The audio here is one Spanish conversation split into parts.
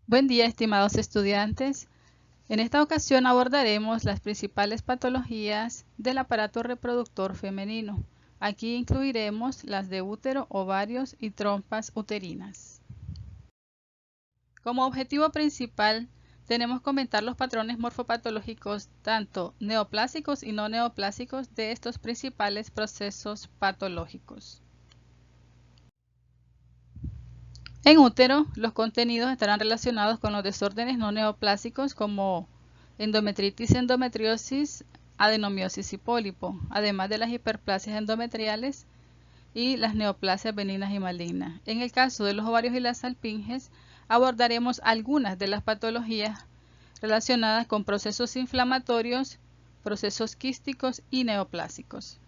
Buen día, estimados estudiantes. En esta ocasión abordaremos las principales patologías del aparato reproductor femenino. Aquí incluiremos las de útero, ovarios y trompas uterinas. Como objetivo principal, tenemos comentar los patrones morfopatológicos, tanto neoplásicos y no neoplásicos, de estos principales procesos patológicos. En útero, los contenidos estarán relacionados con los desórdenes no neoplásicos como endometritis, endometriosis, adenomiosis y pólipo, además de las hiperplasias endometriales y las neoplasias benignas y malignas. En el caso de los ovarios y las salpinges, abordaremos algunas de las patologías relacionadas con procesos inflamatorios, procesos quísticos y neoplásicos.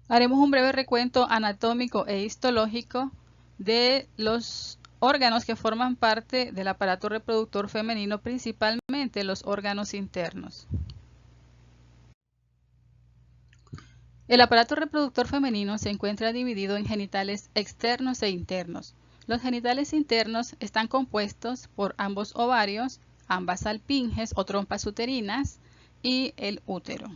Haremos un breve recuento anatómico e histológico de los órganos que forman parte del aparato reproductor femenino, principalmente los órganos internos. El aparato reproductor femenino se encuentra dividido en genitales externos e internos. Los genitales internos están compuestos por ambos ovarios, ambas salpinges o trompas uterinas y el útero.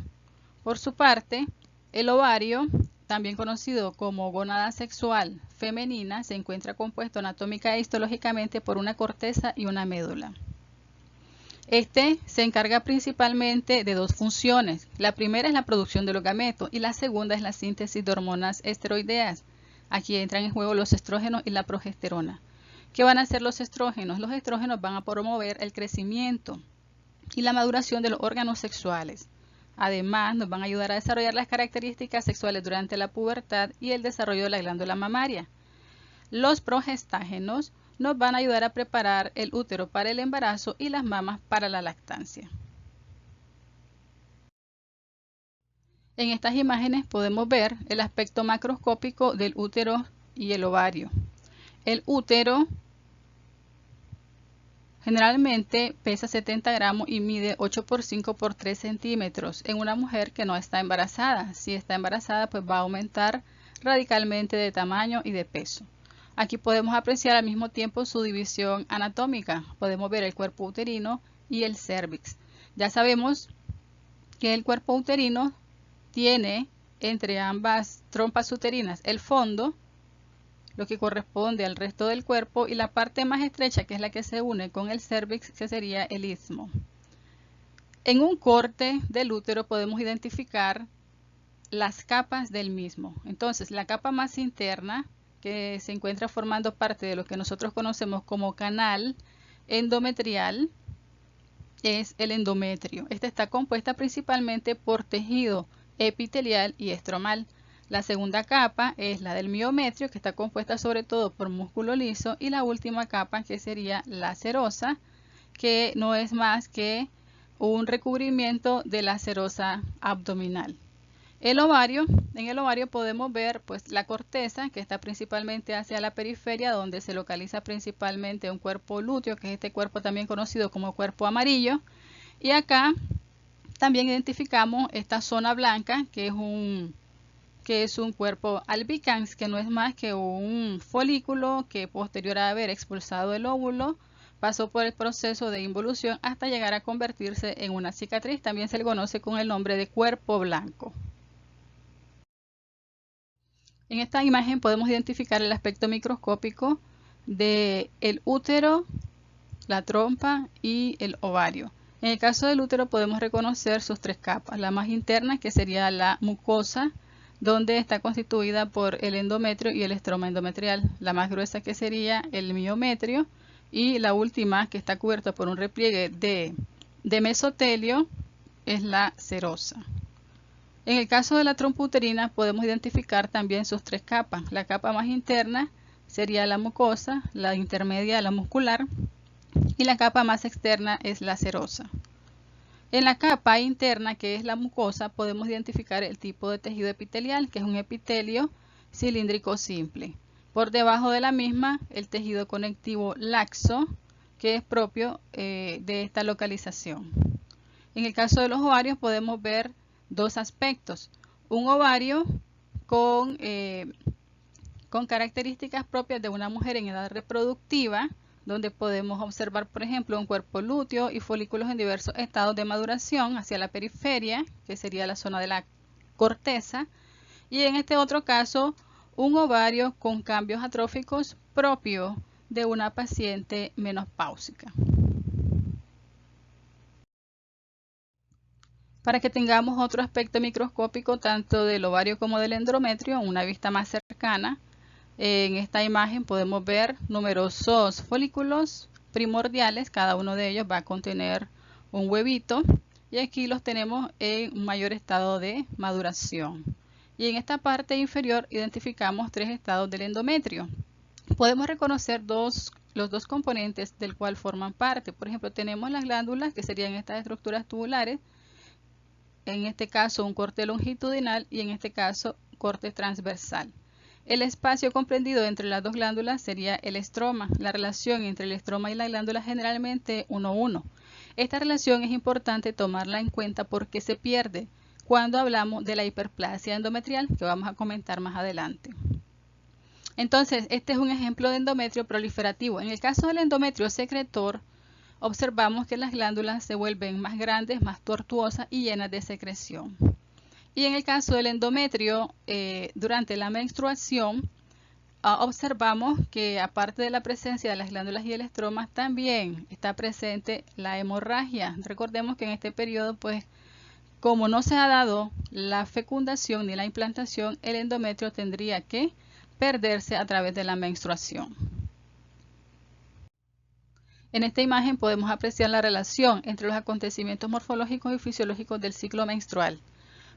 Por su parte, el ovario, también conocido como gónada sexual femenina, se encuentra compuesto anatómica e histológicamente por una corteza y una médula. Este se encarga principalmente de dos funciones. La primera es la producción de los gametos y la segunda es la síntesis de hormonas esteroideas. Aquí entran en juego los estrógenos y la progesterona. ¿Qué van a hacer los estrógenos? Los estrógenos van a promover el crecimiento y la maduración de los órganos sexuales. Además, nos van a ayudar a desarrollar las características sexuales durante la pubertad y el desarrollo de la glándula mamaria. Los progestágenos nos van a ayudar a preparar el útero para el embarazo y las mamas para la lactancia. En estas imágenes podemos ver el aspecto macroscópico del útero y el ovario. El útero generalmente pesa 70 gramos y mide 8 por 5 por 3 centímetros en una mujer que no está embarazada. Si está embarazada, pues va a aumentar radicalmente de tamaño y de peso. Aquí podemos apreciar al mismo tiempo su división anatómica. Podemos ver el cuerpo uterino y el cérvix. Ya sabemos que el cuerpo uterino tiene entre ambas trompas uterinas el fondo, lo que corresponde al resto del cuerpo, y la parte más estrecha, que es la que se une con el cérvix, que sería el istmo. En un corte del útero podemos identificar las capas del mismo. Entonces, la capa más interna, que se encuentra formando parte de lo que nosotros conocemos como canal endometrial, es el endometrio. Esta está compuesta principalmente por tejido epitelial y estromal. La segunda capa es la del miometrio, que está compuesta sobre todo por músculo liso, y la última capa, que sería la serosa, que no es más que un recubrimiento de la serosa abdominal. El ovario, en el ovario podemos ver pues la corteza, que está principalmente hacia la periferia, donde se localiza principalmente un cuerpo lúteo, que es este cuerpo también conocido como cuerpo amarillo, y acá también identificamos esta zona blanca, que es un cuerpo albicans, que no es más que un folículo que, posterior a haber expulsado el óvulo, pasó por el proceso de involución hasta llegar a convertirse en una cicatriz. También se le conoce con el nombre de cuerpo blanco. En esta imagen podemos identificar el aspecto microscópico del útero, la trompa y el ovario. En el caso del útero podemos reconocer sus tres capas. La más interna, que sería la mucosa, donde está constituida por el endometrio y el estroma endometrial. La más gruesa, que sería el miometrio, y la última, que está cubierta por un repliegue de mesotelio, es la serosa. En el caso de la trompa uterina podemos identificar también sus tres capas. La capa más interna sería la mucosa, la intermedia la muscular, y la capa más externa es la serosa. En la capa interna, que es la mucosa, podemos identificar el tipo de tejido epitelial, que es un epitelio cilíndrico simple. Por debajo de la misma, el tejido conectivo laxo, que es propio de esta localización. En el caso de los ovarios podemos ver dos aspectos. Un ovario con con características propias de una mujer en edad reproductiva, donde podemos observar, por ejemplo, un cuerpo lúteo y folículos en diversos estados de maduración hacia la periferia, que sería la zona de la corteza, y en este otro caso, un ovario con cambios atróficos propios de una paciente menopáusica. Para que tengamos otro aspecto microscópico tanto del ovario como del endometrio, una vista más cercana, en esta imagen podemos ver numerosos folículos primordiales, cada uno de ellos va a contener un huevito y aquí los tenemos en un mayor estado de maduración. Y en esta parte inferior identificamos 3 estados del endometrio. Podemos reconocer los dos componentes del cual forman parte. Por ejemplo, tenemos las glándulas, que serían estas estructuras tubulares, en este caso un corte longitudinal y en este caso corte transversal. El espacio comprendido entre las dos glándulas sería el estroma. La relación entre el estroma y la glándula generalmente 1:1. Esta relación es importante tomarla en cuenta porque se pierde cuando hablamos de la hiperplasia endometrial, que vamos a comentar más adelante. Entonces, este es un ejemplo de endometrio proliferativo. En el caso del endometrio secretor, observamos que las glándulas se vuelven más grandes, más tortuosas y llenas de secreción. Y en el caso del endometrio, durante la menstruación, observamos que aparte de la presencia de las glándulas y el estroma, también está presente la hemorragia. Recordemos que en este periodo, pues, como no se ha dado la fecundación ni la implantación, el endometrio tendría que perderse a través de la menstruación. En esta imagen podemos apreciar la relación entre los acontecimientos morfológicos y fisiológicos del ciclo menstrual.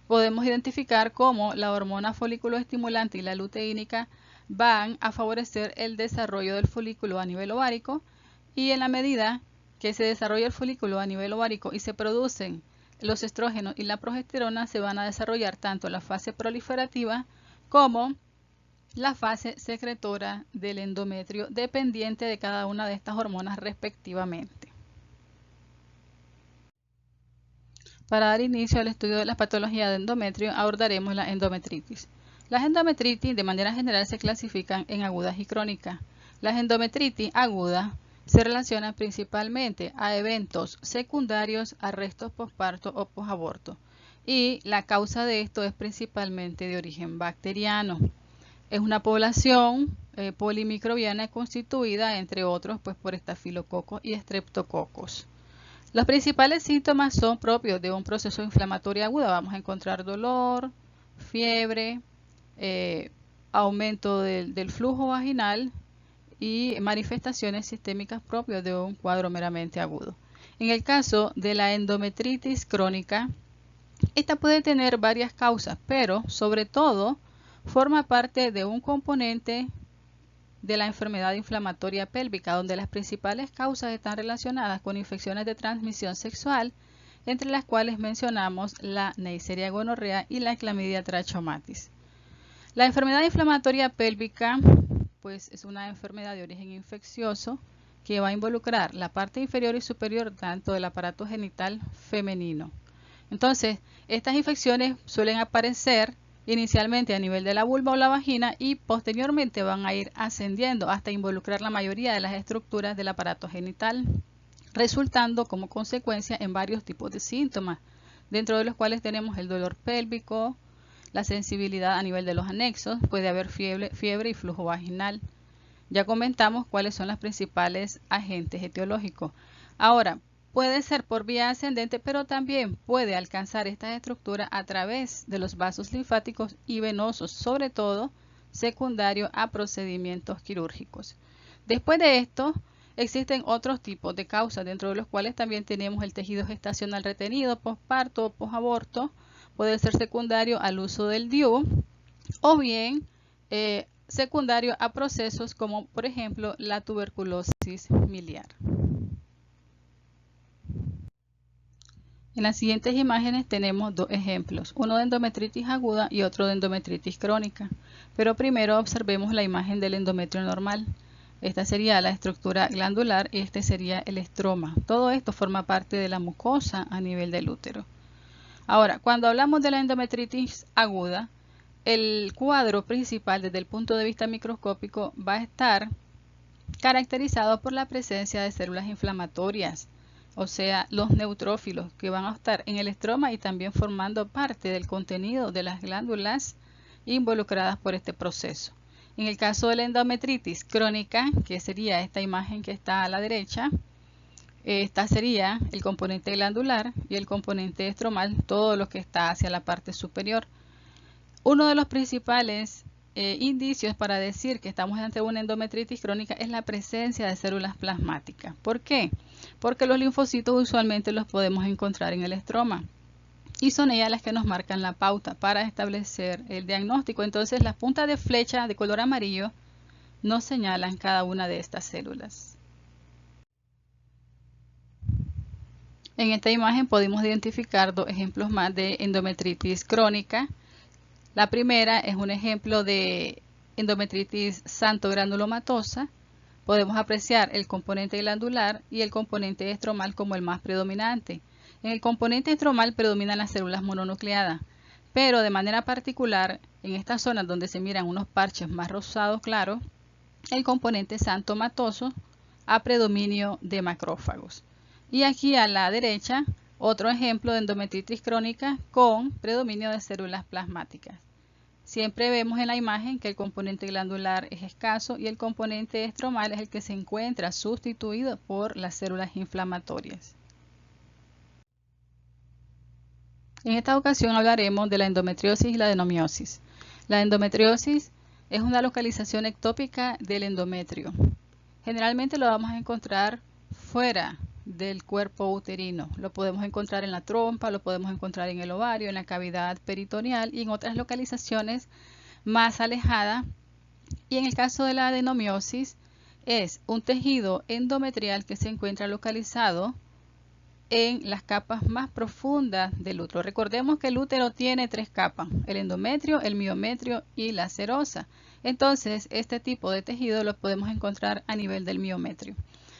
Podemos identificar cómo la hormona folículo estimulante y la luteínica van a favorecer el desarrollo del folículo a nivel ovárico, y en la medida que se desarrolla el folículo a nivel ovárico y se producen los estrógenos y la progesterona, se van a desarrollar tanto la fase proliferativa como la fase secretora del endometrio, dependiente de cada una de estas hormonas respectivamente. Para dar inicio al estudio de la patología de endometrio, abordaremos la endometritis. Las endometritis de manera general se clasifican en agudas y crónicas. Las endometritis agudas se relacionan principalmente a eventos secundarios a restos posparto o posaborto, y la causa de esto es principalmente de origen bacteriano. Es una población polimicrobiana constituida, entre otros, pues, por estafilococos y estreptococos. Los principales síntomas son propios de un proceso inflamatorio agudo. Vamos a encontrar dolor, fiebre, aumento del flujo vaginal y manifestaciones sistémicas propias de un cuadro meramente agudo. En el caso de la endometritis crónica, esta puede tener varias causas, pero sobre todo forma parte de un componente de la enfermedad inflamatoria pélvica, donde las principales causas están relacionadas con infecciones de transmisión sexual, entre las cuales mencionamos la Neisseria gonorrea y la Clamidia trachomatis. La enfermedad inflamatoria pélvica, pues, es una enfermedad de origen infeccioso que va a involucrar la parte inferior y superior tanto del aparato genital femenino. Entonces, estas infecciones suelen aparecer inicialmente a nivel de la vulva o la vagina y posteriormente van a ir ascendiendo hasta involucrar la mayoría de las estructuras del aparato genital, resultando como consecuencia en varios tipos de síntomas, dentro de los cuales tenemos el dolor pélvico, la sensibilidad a nivel de los anexos, puede haber fiebre y flujo vaginal. Ya comentamos cuáles son los principales agentes etiológicos. Ahora, puede ser por vía ascendente, pero también puede alcanzar estas estructuras a través de los vasos linfáticos y venosos, sobre todo secundario a procedimientos quirúrgicos. Después de esto, existen otros tipos de causas, dentro de los cuales también tenemos el tejido gestacional retenido, posparto o posaborto. Puede ser secundario al uso del DIU o bien secundario a procesos como, por ejemplo, la tuberculosis miliar. En las siguientes imágenes tenemos dos ejemplos, uno de endometritis aguda y otro de endometritis crónica. Pero primero observemos la imagen del endometrio normal. Esta sería la estructura glandular y este sería el estroma. Todo esto forma parte de la mucosa a nivel del útero. Ahora, cuando hablamos de la endometritis aguda, el cuadro principal desde el punto de vista microscópico va a estar caracterizado por la presencia de células inflamatorias, o sea, los neutrófilos que van a estar en el estroma y también formando parte del contenido de las glándulas involucradas por este proceso. En el caso de la endometritis crónica, que sería esta imagen que está a la derecha, esta sería el componente glandular y el componente estromal, todo lo que está hacia la parte superior. Uno de los principales indicios para decir que estamos ante una endometritis crónica es la presencia de células plasmáticas. ¿Por qué? Porque los linfocitos usualmente los podemos encontrar en el estroma y son ellas las que nos marcan la pauta para establecer el diagnóstico. Entonces las puntas de flecha de color amarillo nos señalan cada una de estas células. En esta imagen podemos identificar dos ejemplos más de endometritis crónica. La primera es un ejemplo de endometritis xantogranulomatosa. Podemos apreciar el componente glandular y el componente estromal como el más predominante. En el componente estromal predominan las células mononucleadas, pero de manera particular en estas zonas donde se miran unos parches más rosados claros, el componente xantomatoso a predominio de macrófagos. Y aquí a la derecha, otro ejemplo de endometritis crónica con predominio de células plasmáticas. Siempre vemos en la imagen que el componente glandular es escaso y el componente estromal es el que se encuentra sustituido por las células inflamatorias. En esta ocasión hablaremos de la endometriosis y la adenomiosis. La endometriosis es una localización ectópica del endometrio. Generalmente lo vamos a encontrar fuera del cuerpo uterino. Lo podemos encontrar en la trompa, lo podemos encontrar en el ovario, en la cavidad peritoneal y en otras localizaciones más alejadas. Y en el caso de la adenomiosis es un tejido endometrial que se encuentra localizado en las capas más profundas del útero. Recordemos que el útero tiene tres capas: el endometrio, el miometrio y la serosa. Entonces este tipo de tejido lo podemos encontrar a nivel del miometrio.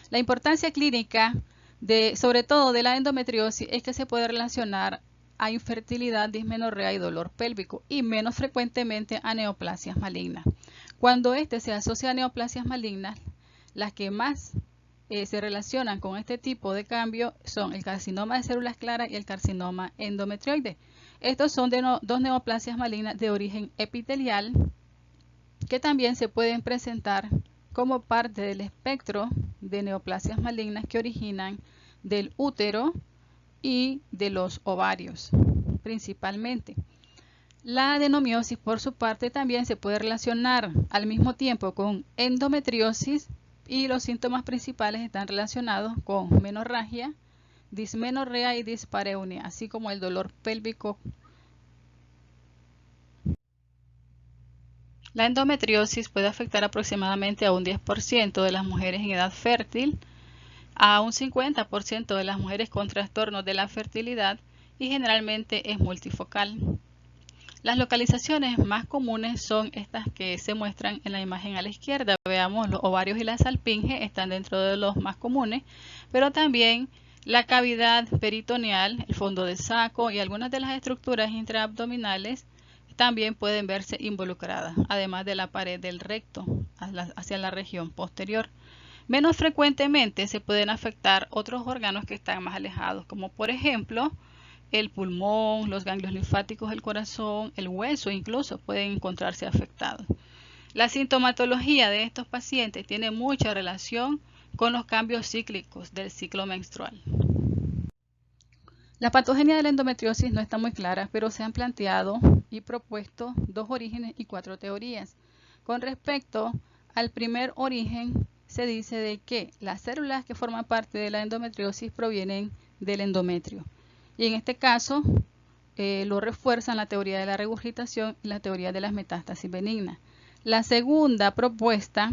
La importancia clínica sobre todo de la endometriosis es que se puede relacionar a infertilidad, dismenorrea y dolor pélvico y menos frecuentemente a neoplasias malignas. Cuando este se asocia a neoplasias malignas, las que más se relacionan con este tipo de cambio son el carcinoma de células claras y el carcinoma endometrioide. Estos son dos neoplasias malignas de origen epitelial que también se pueden presentar como parte del espectro de neoplasias malignas que originan del útero y de los ovarios principalmente. La adenomiosis, por su parte, también se puede relacionar al mismo tiempo con endometriosis y los síntomas principales están relacionados con menorragia, dismenorrea y dispareunia, así como el dolor pélvico. La endometriosis puede afectar aproximadamente a un 10% de las mujeres en edad fértil, a un 50% de las mujeres con trastornos de la fertilidad y generalmente es multifocal. Las localizaciones más comunes son estas que se muestran en la imagen a la izquierda. Veamos, los ovarios y la salpinge están dentro de los más comunes, pero también la cavidad peritoneal, el fondo del saco y algunas de las estructuras intraabdominales también pueden verse involucradas, además de la pared del recto hacia la región posterior. Menos frecuentemente se pueden afectar otros órganos que están más alejados, como por ejemplo el pulmón, los ganglios linfáticos del corazón, el hueso incluso pueden encontrarse afectados. La sintomatología de estos pacientes tiene mucha relación con los cambios cíclicos del ciclo menstrual. La patogenia de la endometriosis no está muy clara, pero se han planteado y propuesto dos orígenes y cuatro teorías. Con respecto al primer origen, se dice de que las células que forman parte de la endometriosis provienen del endometrio. Y en este caso lo refuerzan la teoría de la regurgitación y la teoría de las metástasis benignas. La segunda propuesta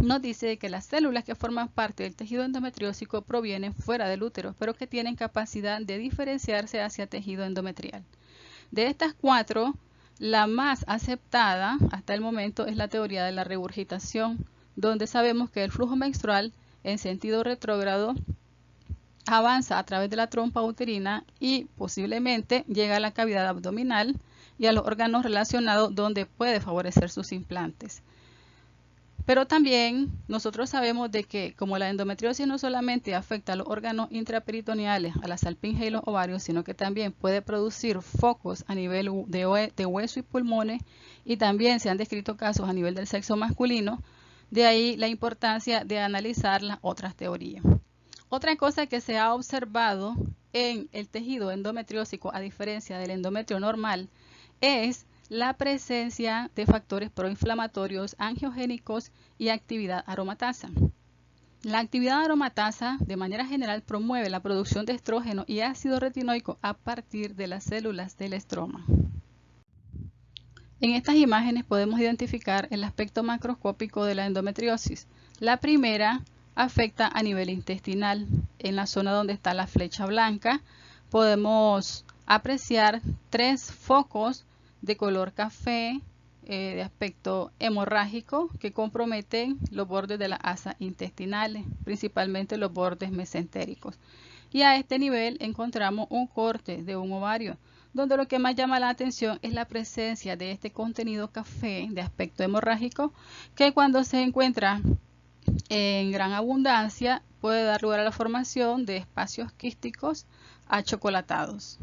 nos dice que las células que forman parte del tejido endometriósico provienen fuera del útero, pero que tienen capacidad de diferenciarse hacia tejido endometrial. De estas cuatro, la más aceptada hasta el momento es la teoría de la regurgitación, donde sabemos que el flujo menstrual en sentido retrógrado avanza a través de la trompa uterina y posiblemente llega a la cavidad abdominal y a los órganos relacionados donde puede favorecer sus implantes. Pero también nosotros sabemos de que como la endometriosis no solamente afecta a los órganos intraperitoneales, a la salpinge y los ovarios, sino que también puede producir focos a nivel de hueso y pulmones, y también se han descrito casos a nivel del sexo masculino. De ahí la importancia de analizar las otras teorías. Otra cosa que se ha observado en el tejido endometriósico, a diferencia del endometrio normal, es la presencia de factores proinflamatorios, angiogénicos y actividad aromatasa. La actividad aromatasa, de manera general, promueve la producción de estrógeno y ácido retinoico a partir de las células del estroma. En estas imágenes podemos identificar el aspecto macroscópico de la endometriosis. La primera afecta a nivel intestinal. En la zona donde está la flecha blanca podemos apreciar 3 focos de color café de aspecto hemorrágico que comprometen los bordes de las asas intestinales, principalmente los bordes mesentéricos. Y a este nivel encontramos un corte de un ovario, donde lo que más llama la atención es la presencia de este contenido café de aspecto hemorrágico, que cuando se encuentra en gran abundancia puede dar lugar a la formación de espacios quísticos achocolatados.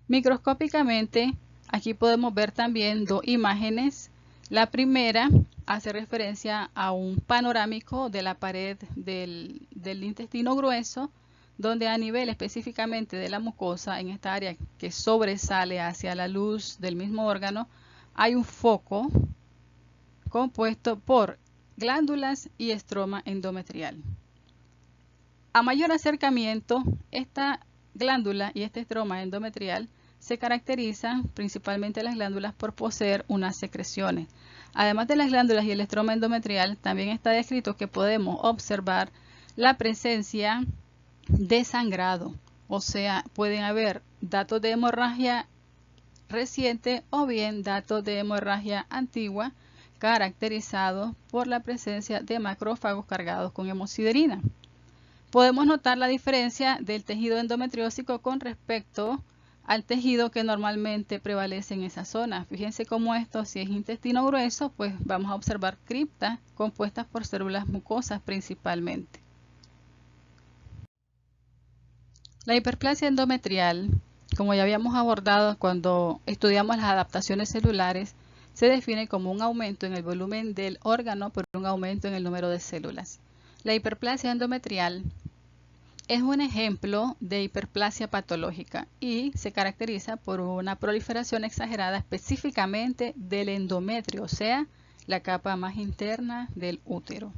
Microscópicamente, aquí podemos ver también 2 imágenes. La primera hace referencia a un panorámico de la pared del intestino grueso, donde a nivel específicamente de la mucosa, en esta área que sobresale hacia la luz del mismo órgano, hay un foco compuesto por glándulas y estroma endometrial. A mayor acercamiento, esta glándula y este estroma endometrial se caracterizan principalmente las glándulas por poseer unas secreciones. Además de las glándulas y el estroma endometrial, también está descrito que podemos observar la presencia de sangrado, o sea, pueden haber datos de hemorragia reciente o bien datos de hemorragia antigua caracterizados por la presencia de macrófagos cargados con hemosiderina. Podemos notar la diferencia del tejido endometriósico con respecto al tejido que normalmente prevalece en esa zona. Fíjense cómo esto, si es intestino grueso, pues vamos a observar criptas compuestas por células mucosas principalmente. La hiperplasia endometrial, como ya habíamos abordado cuando estudiamos las adaptaciones celulares, se define como un aumento en el volumen del órgano por un aumento en el número de células. La hiperplasia endometrial es un ejemplo de hiperplasia patológica y se caracteriza por una proliferación exagerada específicamente del endometrio, o sea, la capa más interna del útero.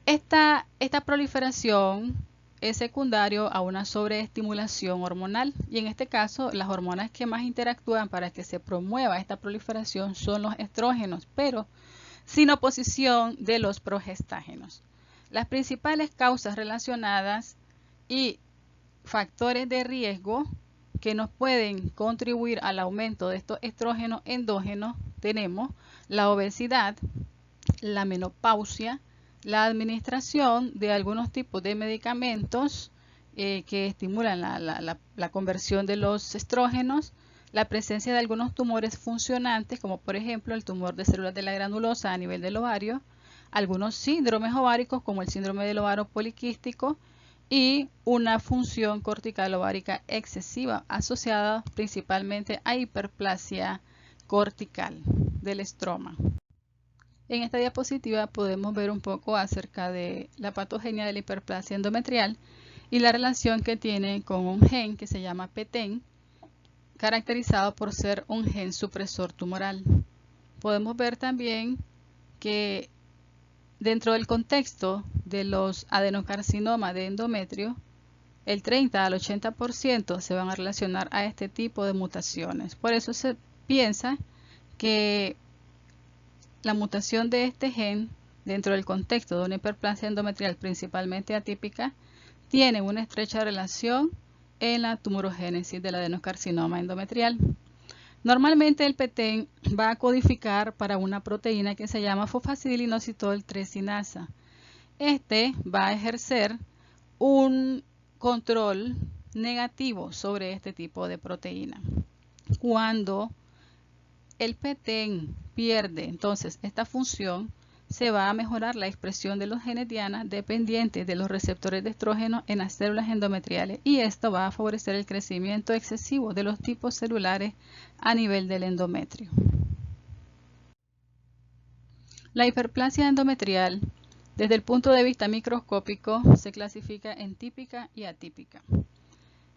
Esta proliferación es secundario a una sobreestimulación hormonal, y en este caso las hormonas que más interactúan para que se promueva esta proliferación son los estrógenos, pero sin oposición de los progestágenos. Las principales causas relacionadas y factores de riesgo que nos pueden contribuir al aumento de estos estrógenos endógenos tenemos la obesidad, la menopausia, la administración de algunos tipos de medicamentos que estimulan la conversión de los estrógenos, la presencia de algunos tumores funcionantes, como por ejemplo el tumor de células de la granulosa a nivel del ovario, algunos síndromes ováricos como el síndrome del ovario poliquístico y una función cortical ovárica excesiva asociada principalmente a hiperplasia cortical del estroma. En esta diapositiva podemos ver un poco acerca de la patogenia de la hiperplasia endometrial y la relación que tiene con un gen que se llama PTEN, caracterizado por ser un gen supresor tumoral. Podemos ver también que dentro del contexto de los adenocarcinomas de endometrio, el 30 al 80% se van a relacionar a este tipo de mutaciones. Por eso se piensa que la mutación de este gen dentro del contexto de una hiperplasia endometrial principalmente atípica tiene una estrecha relación en la tumorogénesis del adenocarcinoma endometrial. Normalmente el PTEN va a codificar para una proteína que se llama fosfatidilinositol 3-sinasa. Este va a ejercer un control negativo sobre este tipo de proteína. Cuando el petén pierde entonces esta función, se va a mejorar la expresión de los genes Diana dependientes de los receptores de estrógeno en las células endometriales, y esto va a favorecer el crecimiento excesivo de los tipos celulares a nivel del endometrio. La hiperplasia endometrial, desde el punto de vista microscópico, se clasifica en típica y atípica.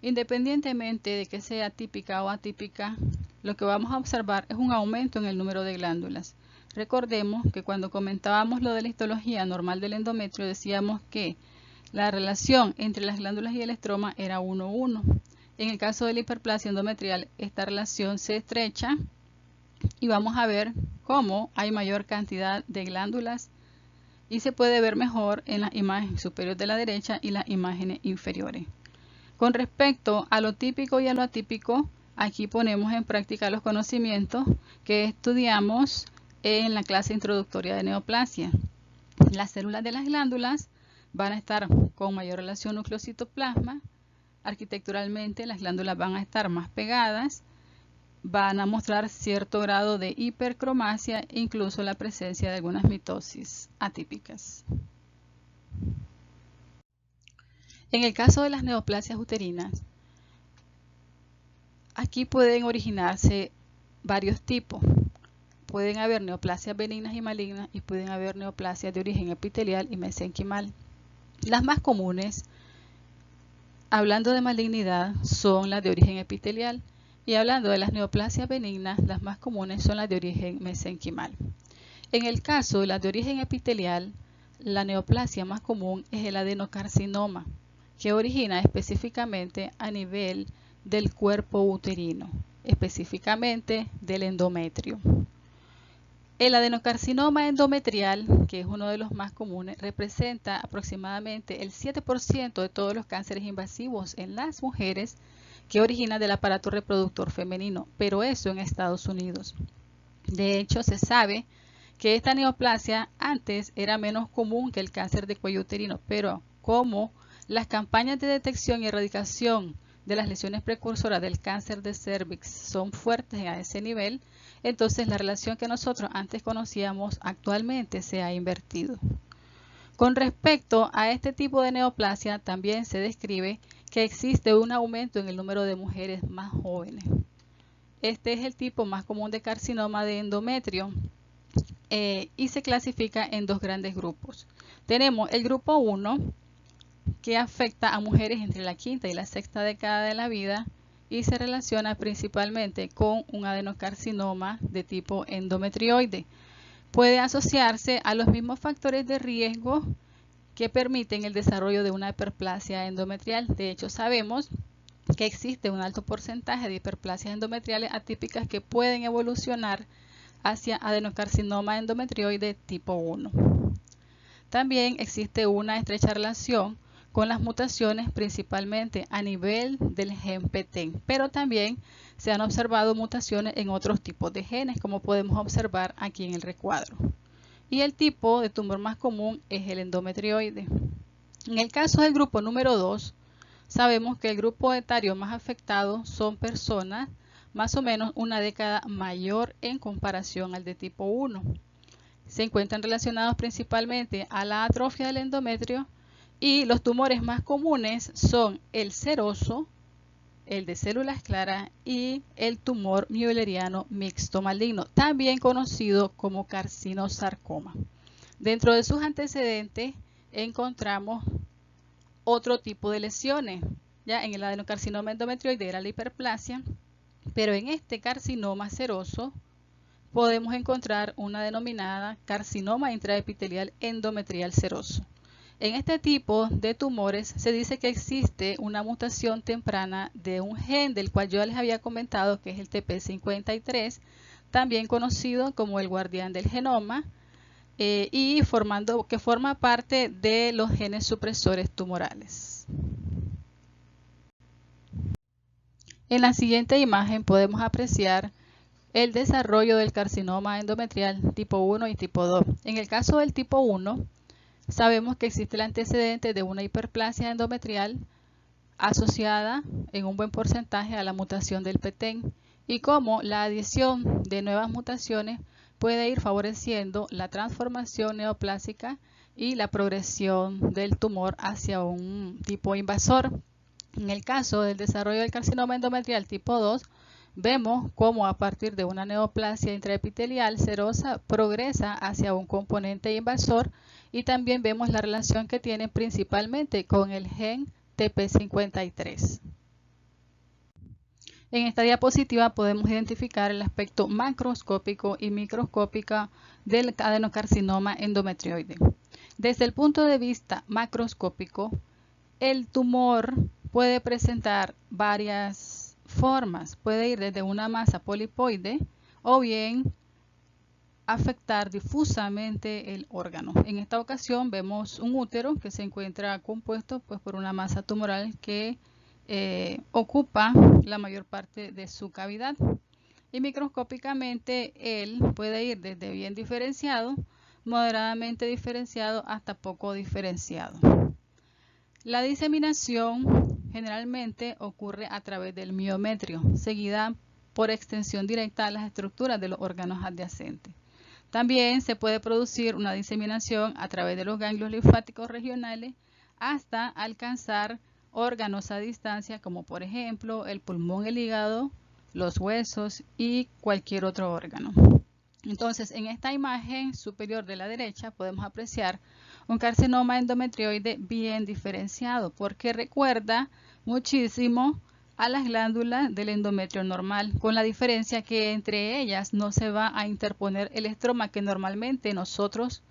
Independientemente de que sea típica o atípica, lo que vamos a observar es un aumento en el número de glándulas. Recordemos que cuando comentábamos lo de la histología normal del endometrio, decíamos que la relación entre las glándulas y el estroma era 1:1. En el caso de la hiperplasia endometrial, esta relación se estrecha y vamos a ver cómo hay mayor cantidad de glándulas, y se puede ver mejor en las imágenes superiores de la derecha y las imágenes inferiores. Con respecto a lo típico y a lo atípico, aquí ponemos en práctica los conocimientos que estudiamos en la clase introductoria de neoplasia. Las células de las glándulas van a estar con mayor relación núcleo-citoplasma. Arquitecturalmente las glándulas van a estar más pegadas, van a mostrar cierto grado de hipercromasia, incluso la presencia de algunas mitosis atípicas. En el caso de las neoplasias uterinas, aquí pueden originarse varios tipos. Pueden haber neoplasias benignas y malignas, y pueden haber neoplasias de origen epitelial y mesenquimal. Las más comunes, hablando de malignidad, son las de origen epitelial, y hablando de las neoplasias benignas, las más comunes son las de origen mesenquimal. En el caso de las de origen epitelial, la neoplasia más común es el adenocarcinoma, que origina específicamente a nivel del cuerpo uterino, específicamente del endometrio. El adenocarcinoma endometrial, que es uno de los más comunes, representa aproximadamente el 7% de todos los cánceres invasivos en las mujeres, que origina del aparato reproductor femenino, pero eso en Estados Unidos. De hecho, se sabe que esta neoplasia antes era menos común que el cáncer de cuello uterino, pero como las campañas de detección y erradicación de las lesiones precursoras del cáncer de cervix son fuertes a ese nivel, entonces la relación que nosotros antes conocíamos actualmente se ha invertido. Con respecto a este tipo de neoplasia, también se describe que existe un aumento en el número de mujeres más jóvenes. Este es el tipo más común de carcinoma de endometrio, y se clasifica en dos grandes grupos. Tenemos el grupo 1, que afecta a mujeres entre la quinta y la sexta década de la vida, y se relaciona principalmente con un adenocarcinoma de tipo endometrioide. Puede asociarse a los mismos factores de riesgo que permiten el desarrollo de una hiperplasia endometrial. De hecho, sabemos que existe un alto porcentaje de hiperplasias endometriales atípicas que pueden evolucionar hacia adenocarcinoma endometrioide tipo 1. También existe una estrecha relación con las mutaciones, principalmente a nivel del gen petén, pero también se han observado mutaciones en otros tipos de genes, como podemos observar aquí en el recuadro. Y el tipo de tumor más común es el endometrioide. En el caso del grupo número 2, sabemos que el grupo etario más afectado son personas más o menos una década mayor en comparación al de tipo 1. Se encuentran relacionados principalmente a la atrofia del endometrio, y los tumores más comunes son el seroso, el de células claras y el tumor mülleriano mixto maligno, también conocido como carcinosarcoma. Dentro de sus antecedentes encontramos otro tipo de lesiones. Ya en el adenocarcinoma endometrioide era la hiperplasia, pero en este carcinoma seroso podemos encontrar una denominada carcinoma intraepitelial endometrial seroso. En este tipo de tumores se dice que existe una mutación temprana de un gen del cual yo les había comentado, que es el TP53, también conocido como el guardián del genoma, y que forma parte de los genes supresores tumorales. En la siguiente imagen podemos apreciar el desarrollo del carcinoma endometrial tipo 1 y tipo 2. En el caso del tipo 1, sabemos que existe el antecedente de una hiperplasia endometrial asociada en un buen porcentaje a la mutación del PTEN y cómo la adición de nuevas mutaciones puede ir favoreciendo la transformación neoplásica y la progresión del tumor hacia un tipo invasor. En el caso del desarrollo del carcinoma endometrial tipo 2, vemos cómo a partir de una neoplasia intraepitelial serosa progresa hacia un componente invasor y también vemos la relación que tiene principalmente con el gen TP53. En esta diapositiva podemos identificar el aspecto macroscópico y microscópico del adenocarcinoma endometrioide. Desde el punto de vista macroscópico, el tumor puede presentar varias formas. Puede ir desde una masa polipoide o bien afectar difusamente el órgano. En esta ocasión vemos un útero que se encuentra compuesto por una masa tumoral que ocupa la mayor parte de su cavidad. Y microscópicamente él puede ir desde bien diferenciado, moderadamente diferenciado hasta poco diferenciado. La diseminación generalmente ocurre a través del miometrio, seguida por extensión directa a las estructuras de los órganos adyacentes. También se puede producir una diseminación a través de los ganglios linfáticos regionales hasta alcanzar órganos a distancia como por ejemplo el pulmón, el hígado, los huesos y cualquier otro órgano. Entonces, en esta imagen superior de la derecha podemos apreciar un carcinoma endometrioide bien diferenciado porque recuerda muchísimo a las glándulas del endometrio normal, con la diferencia que entre ellas no se va a interponer el estroma que normalmente nosotros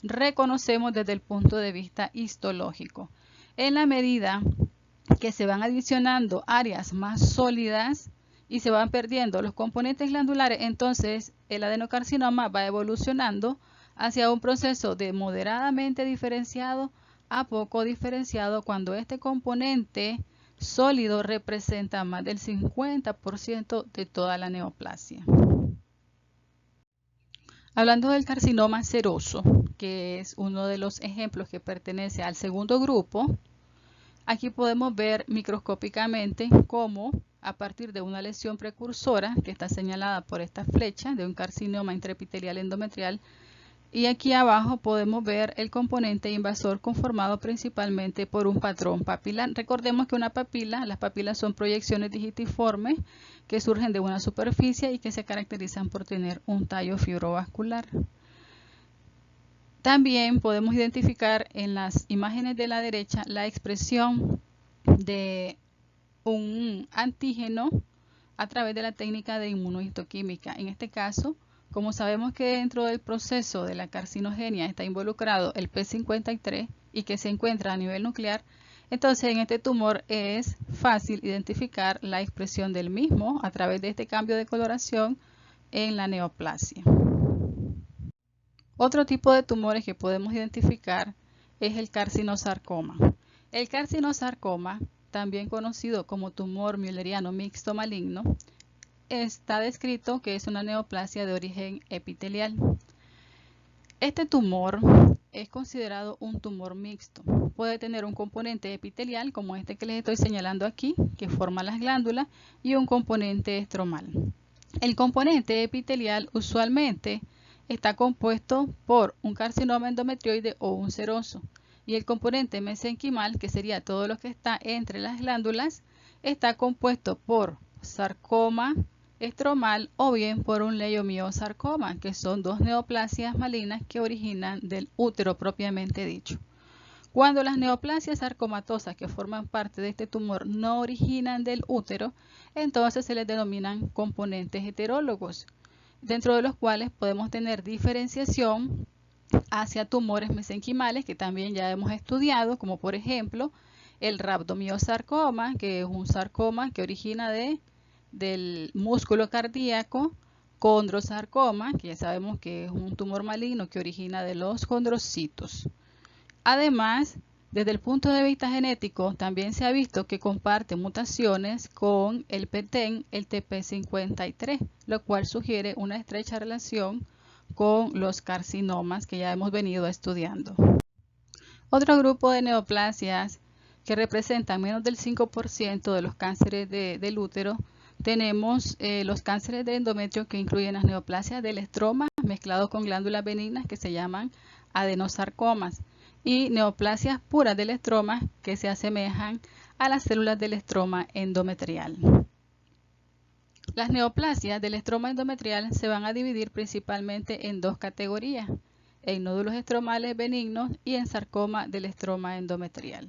reconocemos desde el punto de vista histológico. En la medida que se van adicionando áreas más sólidas y se van perdiendo los componentes glandulares, entonces el adenocarcinoma va evolucionando hacia un proceso de moderadamente diferenciado a poco diferenciado cuando este componente sólido representa más del 50% de toda la neoplasia. Hablando del carcinoma seroso, que es uno de los ejemplos que pertenece al segundo grupo, aquí podemos ver microscópicamente cómo a partir de una lesión precursora que está señalada por esta flecha de un carcinoma intraepitelial endometrial, y aquí abajo podemos ver el componente invasor conformado principalmente por un patrón papilar. Recordemos que las papilas son proyecciones digitiformes que surgen de una superficie y que se caracterizan por tener un tallo fibrovascular. También podemos identificar en las imágenes de la derecha la expresión de un antígeno a través de la técnica de inmunohistoquímica. En este caso, como sabemos que dentro del proceso de la carcinogenia está involucrado el P53 y que se encuentra a nivel nuclear, entonces en este tumor es fácil identificar la expresión del mismo a través de este cambio de coloración en la neoplasia. Otro tipo de tumores que podemos identificar es el carcinosarcoma. El carcinosarcoma, también conocido como tumor mülleriano mixto maligno, está descrito que es una neoplasia de origen epitelial. Este tumor es considerado un tumor mixto. Puede tener un componente epitelial, como este que les estoy señalando aquí, que forma las glándulas, y un componente estromal. El componente epitelial usualmente está compuesto por un carcinoma endometrioide o un seroso. Y el componente mesenquimal, que sería todo lo que está entre las glándulas, está compuesto por sarcoma estromal o bien por un leiomiosarcoma, que son dos neoplasias malignas que originan del útero propiamente dicho. Cuando las neoplasias sarcomatosas que forman parte de este tumor no originan del útero, entonces se les denominan componentes heterólogos, dentro de los cuales podemos tener diferenciación hacia tumores mesenquimales que también ya hemos estudiado, como por ejemplo el rhabdomiosarcoma, que es un sarcoma que origina del músculo cardíaco, condrosarcoma, que ya sabemos que es un tumor maligno que origina de los condrocitos. Además, desde el punto de vista genético, también se ha visto que comparte mutaciones con el PTEN, el TP53, lo cual sugiere una estrecha relación con los carcinomas que ya hemos venido estudiando. Otro grupo de neoplasias que representan menos del 5% de los cánceres del útero, tenemos los cánceres de endometrio que incluyen las neoplasias del estroma mezclados con glándulas benignas que se llaman adenosarcomas y neoplasias puras del estroma que se asemejan a las células del estroma endometrial. Las neoplasias del estroma endometrial se van a dividir principalmente en dos categorías, en nódulos estromales benignos y en sarcoma del estroma endometrial.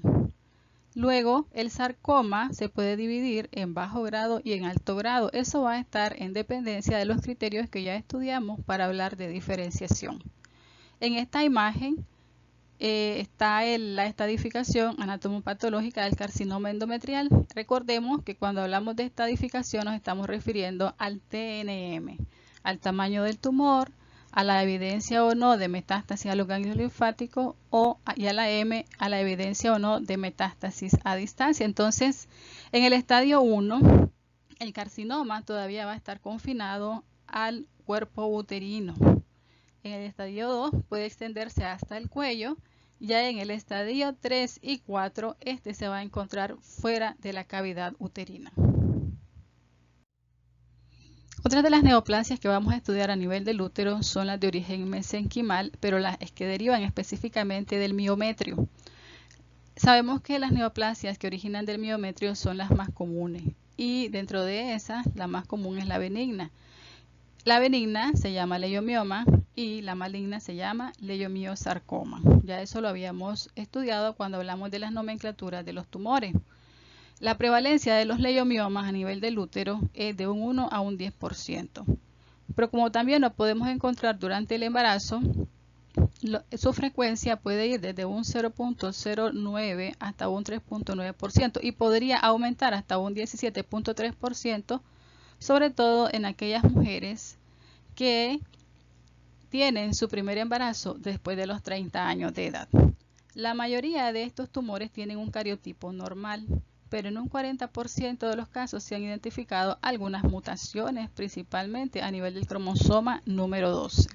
Luego, el sarcoma se puede dividir en bajo grado y en alto grado. Eso va a estar en dependencia de los criterios que ya estudiamos para hablar de diferenciación. En esta imagen está la estadificación anatomopatológica del carcinoma endometrial. Recordemos que cuando hablamos de estadificación nos estamos refiriendo al TNM, al tamaño del tumor, a la evidencia o no de metástasis a los ganglios linfáticos y a la M, a la evidencia o no de metástasis a distancia. Entonces, en el estadio 1, el carcinoma todavía va a estar confinado al cuerpo uterino. En el estadio 2 puede extenderse hasta el cuello. Ya en el estadio 3 y 4, este se va a encontrar fuera de la cavidad uterina. Otras de las neoplasias que vamos a estudiar a nivel del útero son las de origen mesenquimal, pero las que derivan específicamente del miometrio. Sabemos que las neoplasias que originan del miometrio son las más comunes y dentro de esas la más común es la benigna. La benigna se llama leiomioma y la maligna se llama leiomiosarcoma. Ya eso lo habíamos estudiado cuando hablamos de las nomenclaturas de los tumores. La prevalencia de los leiomiomas a nivel del útero es de un 1 a un 10%. Pero como también lo podemos encontrar durante el embarazo, su frecuencia puede ir desde un 0.09 hasta un 3.9% y podría aumentar hasta un 17.3%, sobre todo en aquellas mujeres que tienen su primer embarazo después de los 30 años de edad. La mayoría de estos tumores tienen un cariotipo normal, pero en un 40% de los casos se han identificado algunas mutaciones, principalmente a nivel del cromosoma número 12.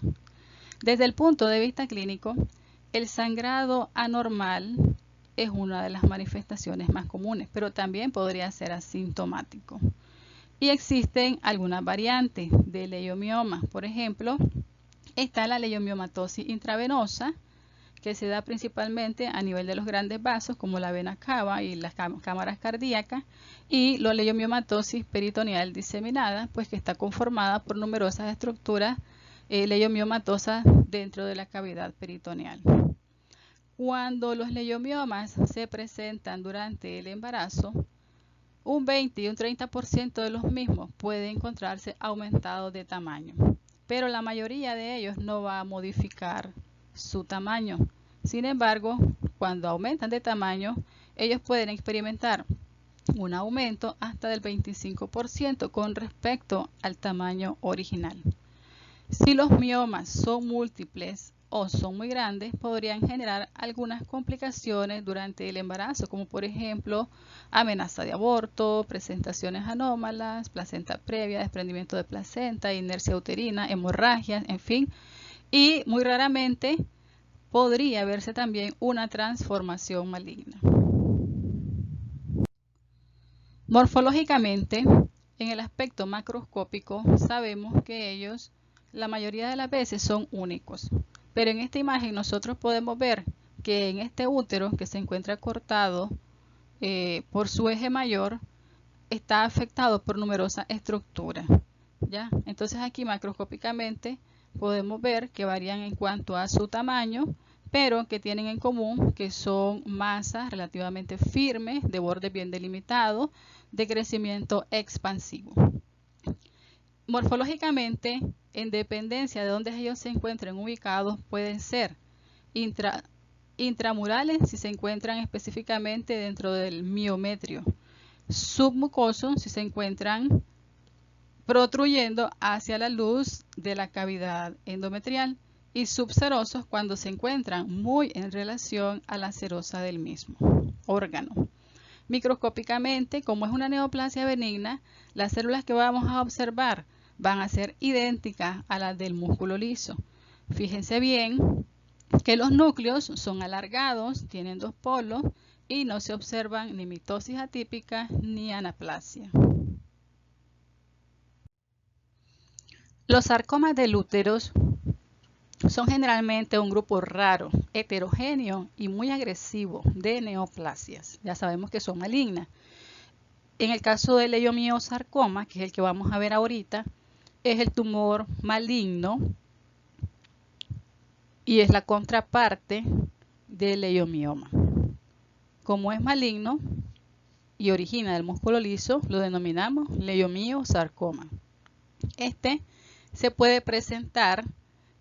Desde el punto de vista clínico, el sangrado anormal es una de las manifestaciones más comunes, pero también podría ser asintomático. Y existen algunas variantes de leiomioma. Por ejemplo, está la leiomiomatosis intravenosa, que se da principalmente a nivel de los grandes vasos, como la vena cava y las cámaras cardíacas, y la leiomiomatosis peritoneal diseminada, pues que está conformada por numerosas estructuras leiomiomatosas dentro de la cavidad peritoneal. Cuando los leiomiomas se presentan durante el embarazo, un 20 y un 30% de los mismos puede encontrarse aumentados de tamaño, pero la mayoría de ellos no va a modificar su tamaño. Sin embargo, cuando aumentan de tamaño, ellos pueden experimentar un aumento hasta del 25% con respecto al tamaño original. Si los miomas son múltiples o son muy grandes, podrían generar algunas complicaciones durante el embarazo, como por ejemplo amenaza de aborto, presentaciones anómalas, placenta previa, desprendimiento de placenta, inercia uterina, hemorragias, en fin. Y muy raramente podría verse también una transformación maligna. Morfológicamente, en el aspecto macroscópico, sabemos que ellos la mayoría de las veces son únicos. Pero en esta imagen nosotros podemos ver que en este útero que se encuentra cortado por su eje mayor, está afectado por numerosas estructuras. ¿Ya? Entonces aquí macroscópicamente podemos ver que varían en cuanto a su tamaño, pero que tienen en común que son masas relativamente firmes, de bordes bien delimitados, de crecimiento expansivo. Morfológicamente, en dependencia de donde ellos se encuentren ubicados, pueden ser intramurales si se encuentran específicamente dentro del miometrio, submucosos si se encuentran protruyendo hacia la luz de la cavidad endometrial, y subserosos cuando se encuentran muy en relación a la serosa del mismo órgano. Microscópicamente, como es una neoplasia benigna, las células que vamos a observar van a ser idénticas a las del músculo liso. Fíjense bien que los núcleos son alargados, tienen dos polos y no se observan ni mitosis atípica ni anaplasia. Los sarcomas del útero son generalmente un grupo raro, heterogéneo y muy agresivo de neoplasias. Ya sabemos que son malignas. En el caso del leiomiosarcoma, que es el que vamos a ver ahorita, es el tumor maligno y es la contraparte del leiomioma. Como es maligno y origina del músculo liso, lo denominamos leiomiosarcoma. Este se puede presentar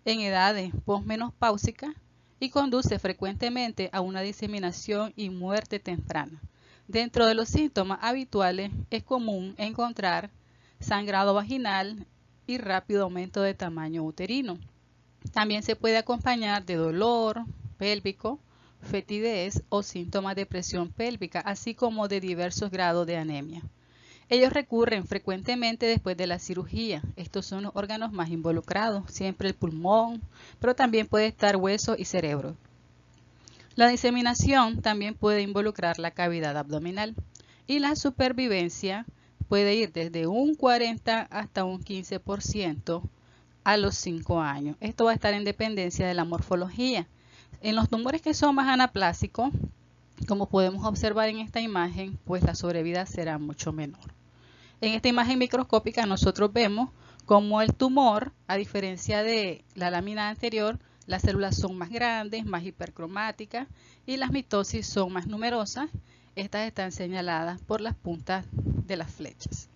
en edades posmenopáusicas y conduce frecuentemente a una diseminación y muerte temprana. Dentro de los síntomas habituales es común encontrar sangrado vaginal y rápido aumento de tamaño uterino. También se puede acompañar de dolor pélvico, fetidez o síntomas de presión pélvica, así como de diversos grados de anemia. Ellos recurren frecuentemente después de la cirugía. Estos son los órganos más involucrados, siempre el pulmón, pero también puede estar hueso y cerebro. La diseminación también puede involucrar la cavidad abdominal y la supervivencia puede ir desde un 40 hasta un 15% a los 5 años. Esto va a estar en dependencia de la morfología. En los tumores que son más anaplásicos, como podemos observar en esta imagen, pues la sobrevida será mucho menor. En esta imagen microscópica nosotros vemos cómo el tumor, a diferencia de la lámina anterior, las células son más grandes, más hipercromáticas y las mitosis son más numerosas. Estas están señaladas por las puntas de las flechas.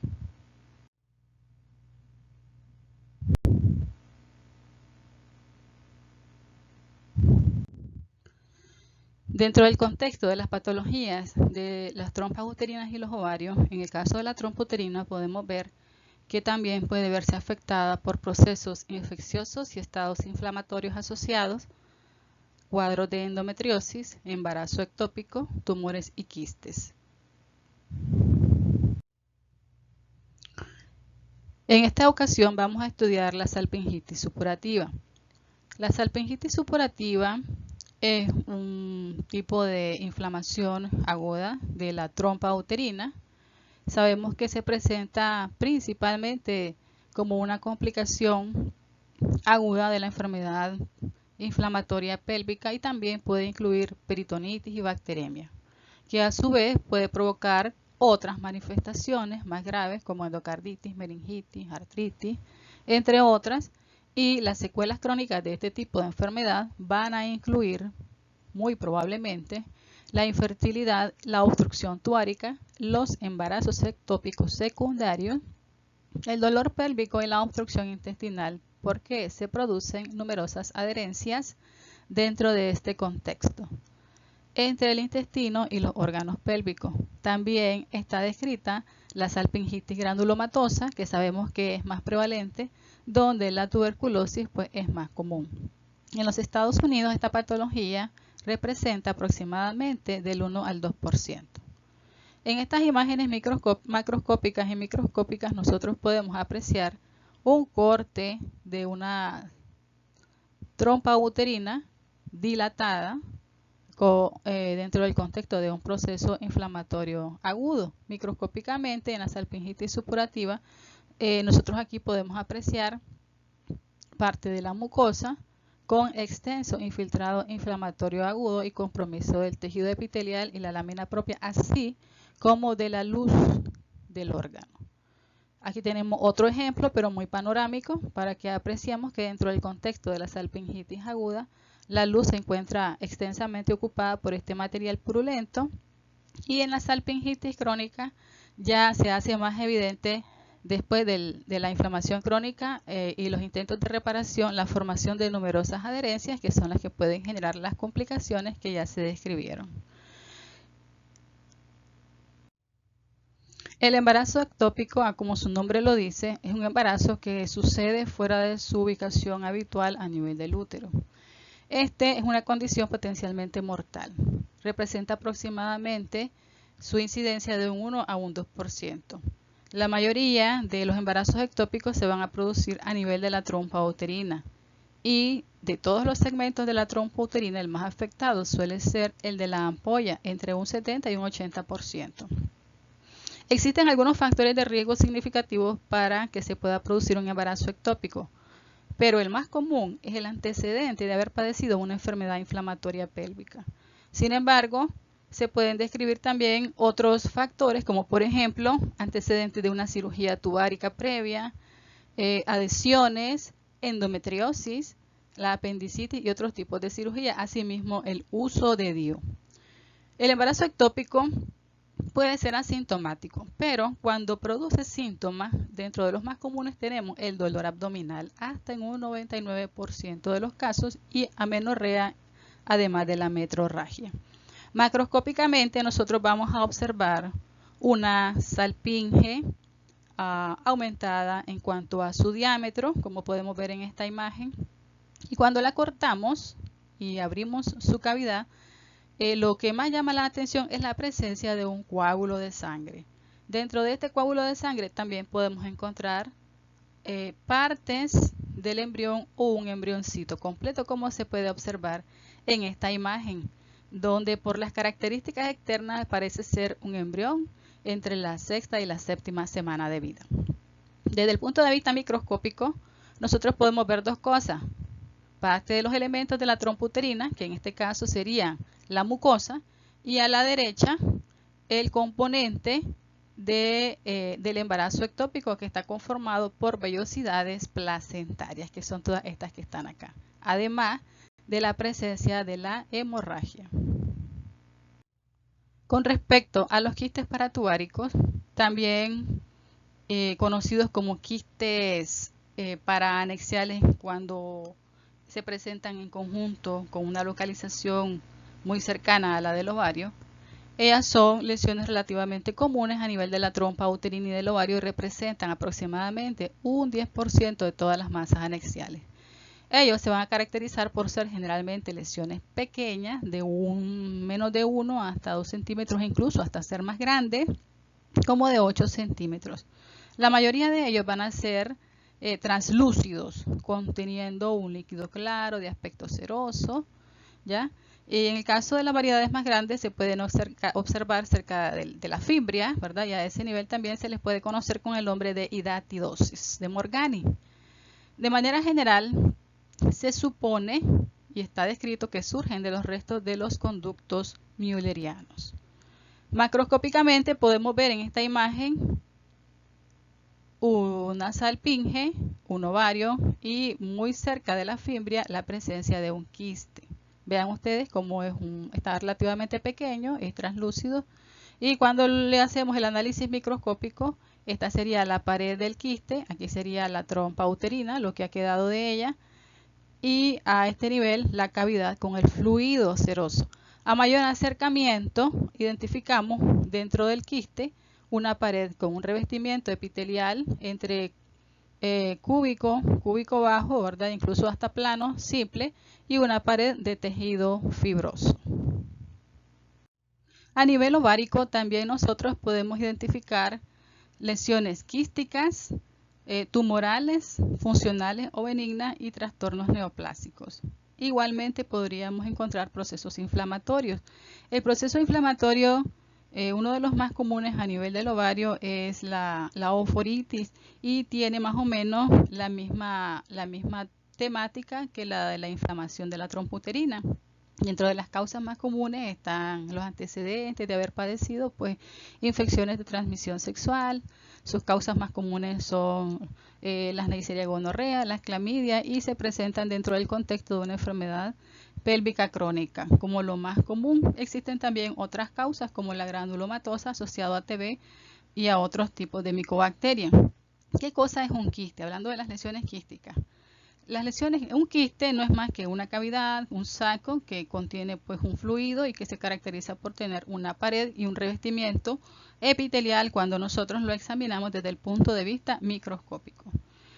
Dentro del contexto de las patologías de las trompas uterinas y los ovarios, en el caso de la trompa uterina podemos ver que también puede verse afectada por procesos infecciosos y estados inflamatorios asociados, cuadros de endometriosis, embarazo ectópico, tumores y quistes. En esta ocasión vamos a estudiar la salpingitis supurativa. La salpingitis supurativa es un tipo de inflamación aguda de la trompa uterina. Sabemos que se presenta principalmente como una complicación aguda de la enfermedad inflamatoria pélvica y también puede incluir peritonitis y bacteremia, que a su vez puede provocar otras manifestaciones más graves como endocarditis, meningitis, artritis, entre otras, y las secuelas crónicas de este tipo de enfermedad van a incluir muy probablemente la infertilidad, la obstrucción torácica, los embarazos ectópicos secundarios, el dolor pélvico y la obstrucción intestinal, porque se producen numerosas adherencias dentro de este contexto entre el intestino y los órganos pélvicos. También está descrita la salpingitis granulomatosa, que sabemos que es más prevalente, donde la tuberculosis pues, es más común. En los Estados Unidos esta patología representa aproximadamente del 1 al 2%. En estas imágenes macroscópicas y microscópicas nosotros podemos apreciar un corte de una trompa uterina dilatada dentro del contexto de un proceso inflamatorio agudo. Microscópicamente en la salpingitis supurativa nosotros aquí podemos apreciar parte de la mucosa con extenso infiltrado inflamatorio agudo y compromiso del tejido epitelial y la lámina propia, así como de la luz del órgano. Aquí tenemos otro ejemplo, pero muy panorámico, para que apreciemos que dentro del contexto de la salpingitis aguda, la luz se encuentra extensamente ocupada por este material purulento y en la salpingitis crónica ya se hace más evidente después de la inflamación crónica y los intentos de reparación, la formación de numerosas adherencias que son las que pueden generar las complicaciones que ya se describieron. El embarazo ectópico, como su nombre lo dice, es un embarazo que sucede fuera de su ubicación habitual a nivel del útero. Este es una condición potencialmente mortal. Representa aproximadamente su incidencia de un 1 a un 2%. La mayoría de los embarazos ectópicos se van a producir a nivel de la trompa uterina y de todos los segmentos de la trompa uterina, el más afectado suele ser el de la ampolla, entre un 70 y un 80%. Existen algunos factores de riesgo significativos para que se pueda producir un embarazo ectópico, pero el más común es el antecedente de haber padecido una enfermedad inflamatoria pélvica. Sin embargo, se pueden describir también otros factores, como por ejemplo, antecedentes de una cirugía tubárica previa, adhesiones, endometriosis, la apendicitis y otros tipos de cirugía, asimismo el uso de DIU. El embarazo ectópico puede ser asintomático, pero cuando produce síntomas, dentro de los más comunes tenemos el dolor abdominal, hasta en un 99% de los casos, y amenorrea, además de la metrorragia. Macroscópicamente nosotros vamos a observar una salpinge aumentada en cuanto a su diámetro, como podemos ver en esta imagen, y cuando la cortamos y abrimos su cavidad, lo que más llama la atención es la presencia de un coágulo de sangre. Dentro de este coágulo de sangre también podemos encontrar partes del embrión o un embrioncito completo, como se puede observar en esta imagen, donde por las características externas parece ser un embrión entre la sexta y la séptima semana de vida. Desde el punto de vista microscópico, nosotros podemos ver dos cosas: parte de los elementos de la trompa uterina, que en este caso sería la mucosa, y a la derecha el componente del embarazo ectópico, que está conformado por vellosidades placentarias, que son todas estas que están acá, además de la presencia de la hemorragia. Con respecto a los quistes paratubáricos, también conocidos como quistes paraanexiales, cuando se presentan en conjunto con una localización muy cercana a la del ovario, ellas son lesiones relativamente comunes a nivel de la trompa uterina y del ovario y representan aproximadamente un 10% de todas las masas anexiales. Ellos se van a caracterizar por ser generalmente lesiones pequeñas, de menos de 1 hasta 2 centímetros, incluso hasta ser más grandes, como de 8 centímetros. La mayoría de ellos van a ser translúcidos, conteniendo un líquido claro de aspecto ceroso, ¿ya? Y en el caso de las variedades más grandes se pueden observar cerca de la fibria, ¿verdad? Y a ese nivel también se les puede conocer con el nombre de hidatidosis de Morgani. De manera general, se supone y está descrito que surgen de los restos de los conductos müllerianos. Macroscópicamente podemos ver en esta imagen una salpinge, un ovario y muy cerca de la fibria la presencia de un quiste. Vean ustedes cómo está relativamente pequeño, es translúcido, y cuando le hacemos el análisis microscópico, esta sería la pared del quiste, aquí sería la trompa uterina, lo que ha quedado de ella, y a este nivel la cavidad con el fluido seroso. A mayor acercamiento, identificamos dentro del quiste una pared con un revestimiento epitelial entre cúbico bajo, ¿verdad? Incluso hasta plano, simple, y una pared de tejido fibroso. A nivel ovárico también nosotros podemos identificar lesiones quísticas, tumorales, funcionales o benignas y trastornos neoplásicos. Igualmente podríamos encontrar procesos inflamatorios. El proceso inflamatorio, uno de los más comunes a nivel del ovario, es la oforitis, y tiene más o menos la misma temática que la de la inflamación de la trompa uterina. Dentro de las causas más comunes están los antecedentes de haber padecido infecciones de transmisión sexual. Sus causas más comunes son las Neisseria gonorrea, las clamidia, y se presentan dentro del contexto de una enfermedad pélvica crónica. Como lo más común, existen también otras causas como la granulomatosa asociado a TB y a otros tipos de micobacterias. ¿Qué cosa es un quiste? Hablando de las lesiones quísticas. Las lesiones, un quiste no es más que una cavidad, un saco que contiene un fluido y que se caracteriza por tener una pared y un revestimiento epitelial cuando nosotros lo examinamos desde el punto de vista microscópico.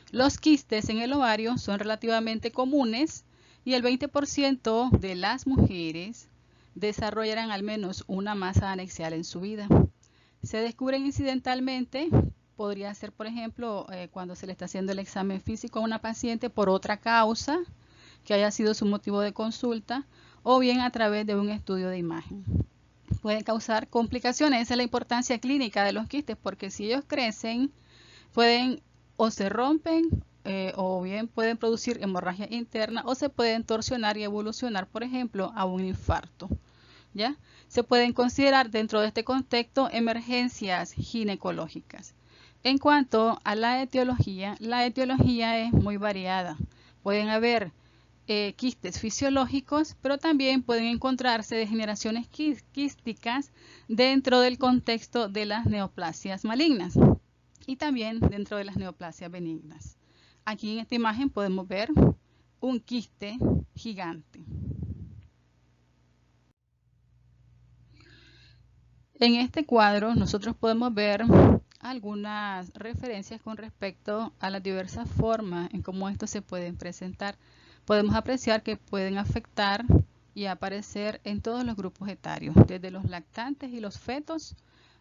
Los quistes en el ovario son relativamente comunes y el 20% de las mujeres desarrollarán al menos una masa anexial en su vida. Se descubren incidentalmente. Podría ser, por ejemplo, cuando se le está haciendo el examen físico a una paciente por otra causa, que haya sido su motivo de consulta, o bien a través de un estudio de imagen. Pueden causar complicaciones. Esa es la importancia clínica de los quistes, porque si ellos crecen, pueden o se rompen o bien pueden producir hemorragia interna o se pueden torsionar y evolucionar, por ejemplo, a un infarto. ¿Ya? Se pueden considerar dentro de este contexto emergencias ginecológicas. En cuanto a la etiología es muy variada. Pueden haber quistes fisiológicos, pero también pueden encontrarse degeneraciones quísticas dentro del contexto de las neoplasias malignas y también dentro de las neoplasias benignas. Aquí en esta imagen podemos ver un quiste gigante. En este cuadro nosotros podemos ver algunas referencias con respecto a las diversas formas en cómo estos se pueden presentar. Podemos apreciar que pueden afectar y aparecer en todos los grupos etarios, desde los lactantes y los fetos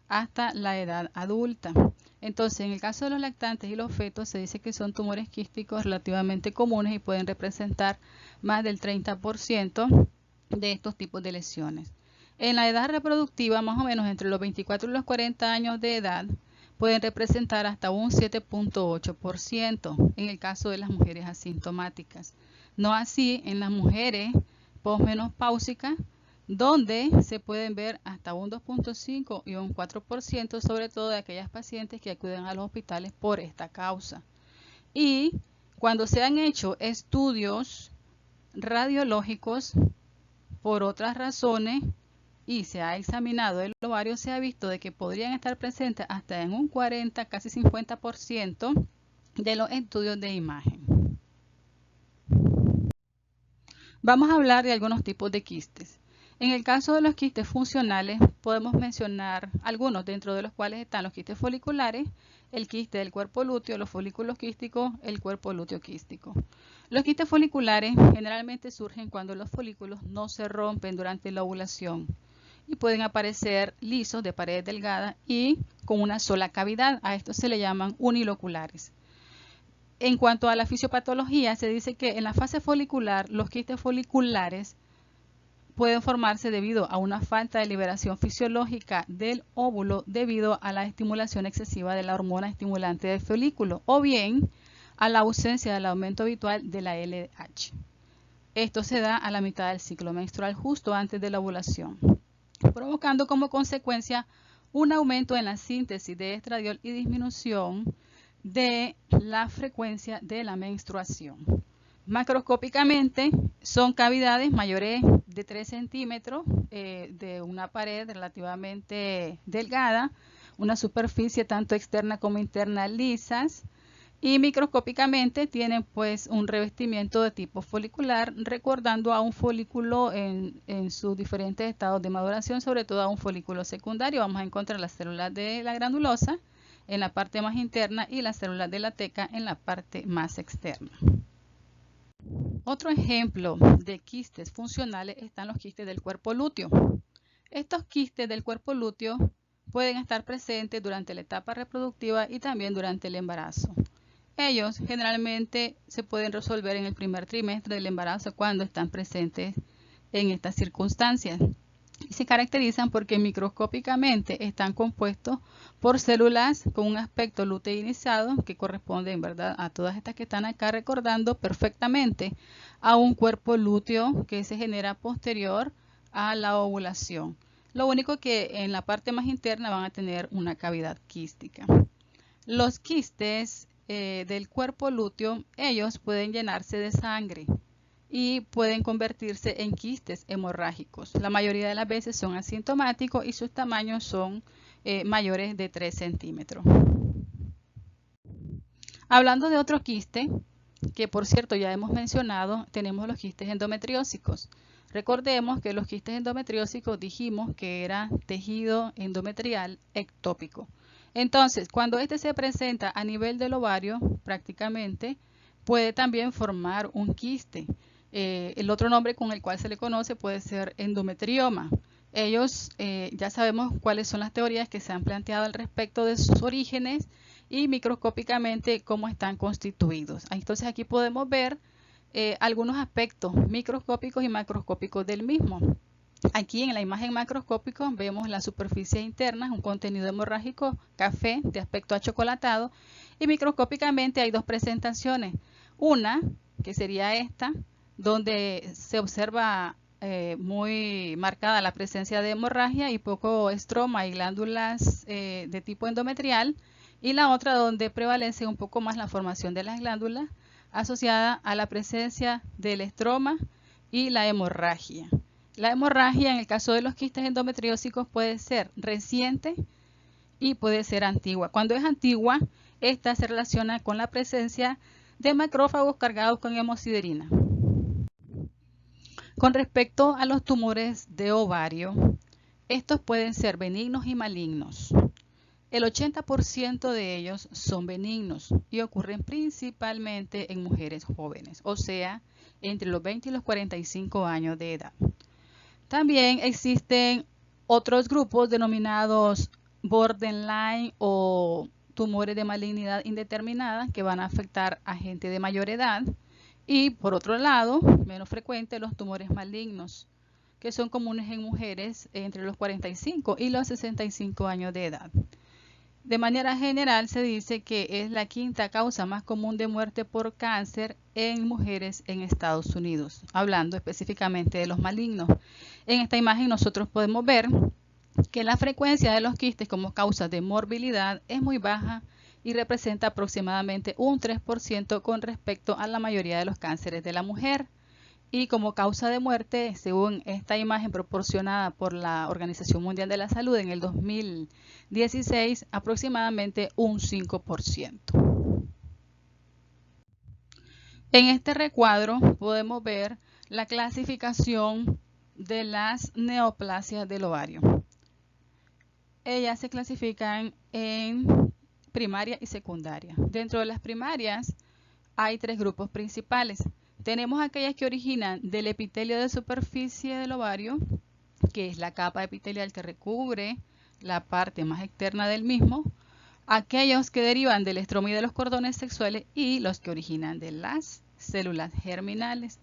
hasta la edad adulta. Entonces, en el caso de los lactantes y los fetos, se dice que son tumores quísticos relativamente comunes y pueden representar más del 30% de estos tipos de lesiones. En la edad reproductiva, más o menos entre los 24 y los 40 años de edad, pueden representar hasta un 7.8% en el caso de las mujeres asintomáticas. No así en las mujeres posmenopáusicas, donde se pueden ver hasta un 2.5 y un 4%, sobre todo de aquellas pacientes que acuden a los hospitales por esta causa. Y cuando se han hecho estudios radiológicos por otras razones y se ha examinado el ovario, se ha visto de que podrían estar presentes hasta en un 40, casi 50% de los estudios de imagen. Vamos a hablar de algunos tipos de quistes. En el caso de los quistes funcionales, podemos mencionar algunos, dentro de los cuales están los quistes foliculares, el quiste del cuerpo lúteo, los folículos quísticos, el cuerpo lúteo quístico. Los quistes foliculares generalmente surgen cuando los folículos no se rompen durante la ovulación y pueden aparecer lisos de pared delgada y con una sola cavidad. A estos se le llaman uniloculares. En cuanto a la fisiopatología, se dice que en la fase folicular, los quistes foliculares pueden formarse debido a una falta de liberación fisiológica del óvulo debido a la estimulación excesiva de la hormona estimulante del folículo o bien a la ausencia del aumento habitual de la LH. Esto se da a la mitad del ciclo menstrual, justo antes de la ovulación, provocando como consecuencia un aumento en la síntesis de estradiol y disminución de la frecuencia de la menstruación. Macroscópicamente son cavidades mayores de 3 centímetros de una pared relativamente delgada, una superficie tanto externa como interna lisas, y microscópicamente tienen pues un revestimiento de tipo folicular, recordando a un folículo en sus diferentes estados de maduración, sobre todo a un folículo secundario. Vamos a encontrar las células de la granulosa en la parte más interna y las células de la teca en la parte más externa. Otro ejemplo de quistes funcionales están los quistes del cuerpo lúteo. Estos quistes del cuerpo lúteo pueden estar presentes durante la etapa reproductiva y también durante el embarazo. Ellos generalmente se pueden resolver en el primer trimestre del embarazo cuando están presentes en estas circunstancias. Y se caracterizan porque microscópicamente están compuestos por células con un aspecto luteinizado que corresponde en verdad a todas estas que están acá, recordando perfectamente a un cuerpo lúteo que se genera posterior a la ovulación. Lo único que en la parte más interna van a tener una cavidad quística. Los quistes del cuerpo lúteo, ellos pueden llenarse de sangre y pueden convertirse en quistes hemorrágicos. La mayoría de las veces son asintomáticos y sus tamaños son mayores de 3 centímetros. Hablando de otro quiste, que por cierto ya hemos mencionado, tenemos los quistes endometriósicos. Recordemos que los quistes endometriósicos dijimos que era tejido endometrial ectópico. Entonces, cuando este se presenta a nivel del ovario, prácticamente puede también formar un quiste. El otro nombre con el cual se le conoce puede ser endometrioma. Ellos ya sabemos cuáles son las teorías que se han planteado al respecto de sus orígenes y microscópicamente cómo están constituidos. Entonces aquí podemos ver algunos aspectos microscópicos y macroscópicos del mismo. Aquí en la imagen macroscópica vemos la superficie interna, un contenido hemorrágico café de aspecto achocolatado, y microscópicamente hay dos presentaciones. Una, que sería esta, donde se observa muy marcada la presencia de hemorragia y poco estroma y glándulas de tipo endometrial, y la otra donde prevalece un poco más la formación de las glándulas asociada a la presencia del estroma y la hemorragia. La hemorragia en el caso de los quistes endometriósicos puede ser reciente y puede ser antigua. Cuando es antigua, esta se relaciona con la presencia de macrófagos cargados con hemosiderina. Con respecto a los tumores de ovario, estos pueden ser benignos y malignos. El 80% de ellos son benignos y ocurren principalmente en mujeres jóvenes, o sea, entre los 20 y los 45 años de edad. También existen otros grupos denominados borderline o tumores de malignidad indeterminada que van a afectar a gente de mayor edad. Y por otro lado, menos frecuente, los tumores malignos, que son comunes en mujeres entre los 45 y los 65 años de edad. De manera general se dice que es la quinta causa más común de muerte por cáncer en mujeres en Estados Unidos, hablando específicamente de los malignos. En esta imagen nosotros podemos ver que la frecuencia de los quistes como causa de morbilidad es muy baja y representa aproximadamente un 3% con respecto a la mayoría de los cánceres de la mujer. Y como causa de muerte, según esta imagen proporcionada por la Organización Mundial de la Salud en el 2016, aproximadamente un 5%. En este recuadro podemos ver la clasificación de las neoplasias del ovario. Ellas se clasifican en primaria y secundaria. Dentro de las primarias hay tres grupos principales. Tenemos aquellas que originan del epitelio de superficie del ovario, que es la capa epitelial que recubre la parte más externa del mismo, aquellos que derivan del estroma y de los cordones sexuales y los que originan de las células germinales.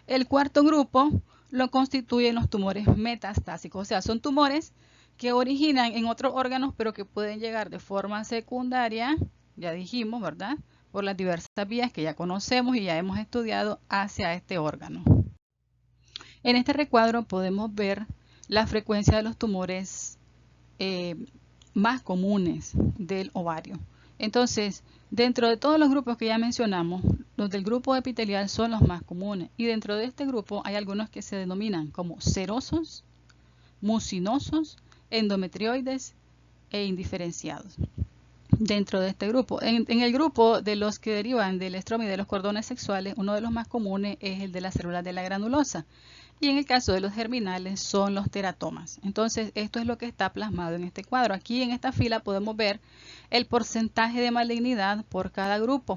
El cuarto grupo lo constituyen los tumores metastásicos, o sea, son tumores que originan en otros órganos pero que pueden llegar de forma secundaria, ya dijimos, ¿verdad?, por las diversas vías que ya conocemos y ya hemos estudiado hacia este órgano. En este recuadro podemos ver la frecuencia de los tumores más comunes del ovario. Entonces, dentro de todos los grupos que ya mencionamos, los del grupo epitelial son los más comunes y dentro de este grupo hay algunos que se denominan como serosos, mucinosos, endometrioides e indiferenciados. Dentro de este grupo, en el grupo de los que derivan del estroma y de los cordones sexuales, uno de los más comunes es el de las células de la granulosa, y en el caso de los germinales son los teratomas. Entonces, esto es lo que está plasmado en este cuadro. Aquí en esta fila podemos ver el porcentaje de malignidad por cada grupo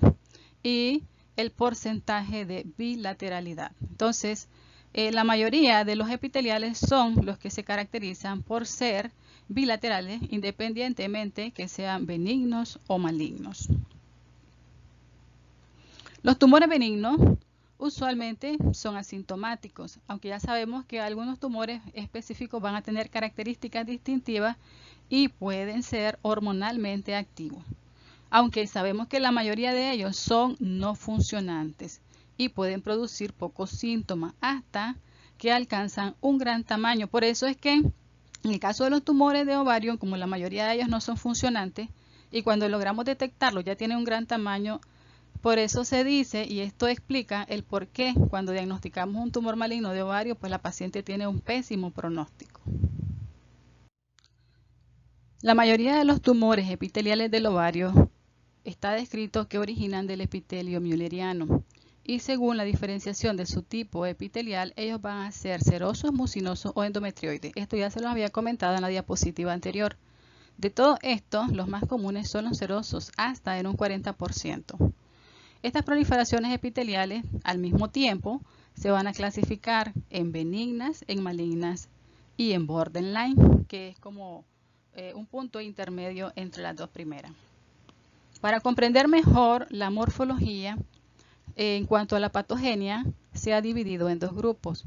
y el porcentaje de bilateralidad. Entonces, la mayoría de los epiteliales son los que se caracterizan por ser bilaterales, independientemente que sean benignos o malignos. Los tumores benignos usualmente son asintomáticos, aunque ya sabemos que algunos tumores específicos van a tener características distintivas y pueden ser hormonalmente activos, aunque sabemos que la mayoría de ellos son no funcionantes y pueden producir pocos síntomas hasta que alcanzan un gran tamaño. Por eso es que en el caso de los tumores de ovario, como la mayoría de ellos no son funcionantes y cuando logramos detectarlos ya tienen un gran tamaño, por eso se dice, y esto explica el por qué cuando diagnosticamos un tumor maligno de ovario, pues la paciente tiene un pésimo pronóstico. La mayoría de los tumores epiteliales del ovario está descrito que originan del epitelio mülleriano. Y según la diferenciación de su tipo epitelial, ellos van a ser serosos, mucinosos o endometrioides. Esto ya se los había comentado en la diapositiva anterior. De todo esto, los más comunes son los serosos, hasta en un 40%. Estas proliferaciones epiteliales, al mismo tiempo, se van a clasificar en benignas, en malignas y en borderline, que es como un punto intermedio entre las dos primeras. Para comprender mejor la morfología, en cuanto a la patogenia, se ha dividido en dos grupos.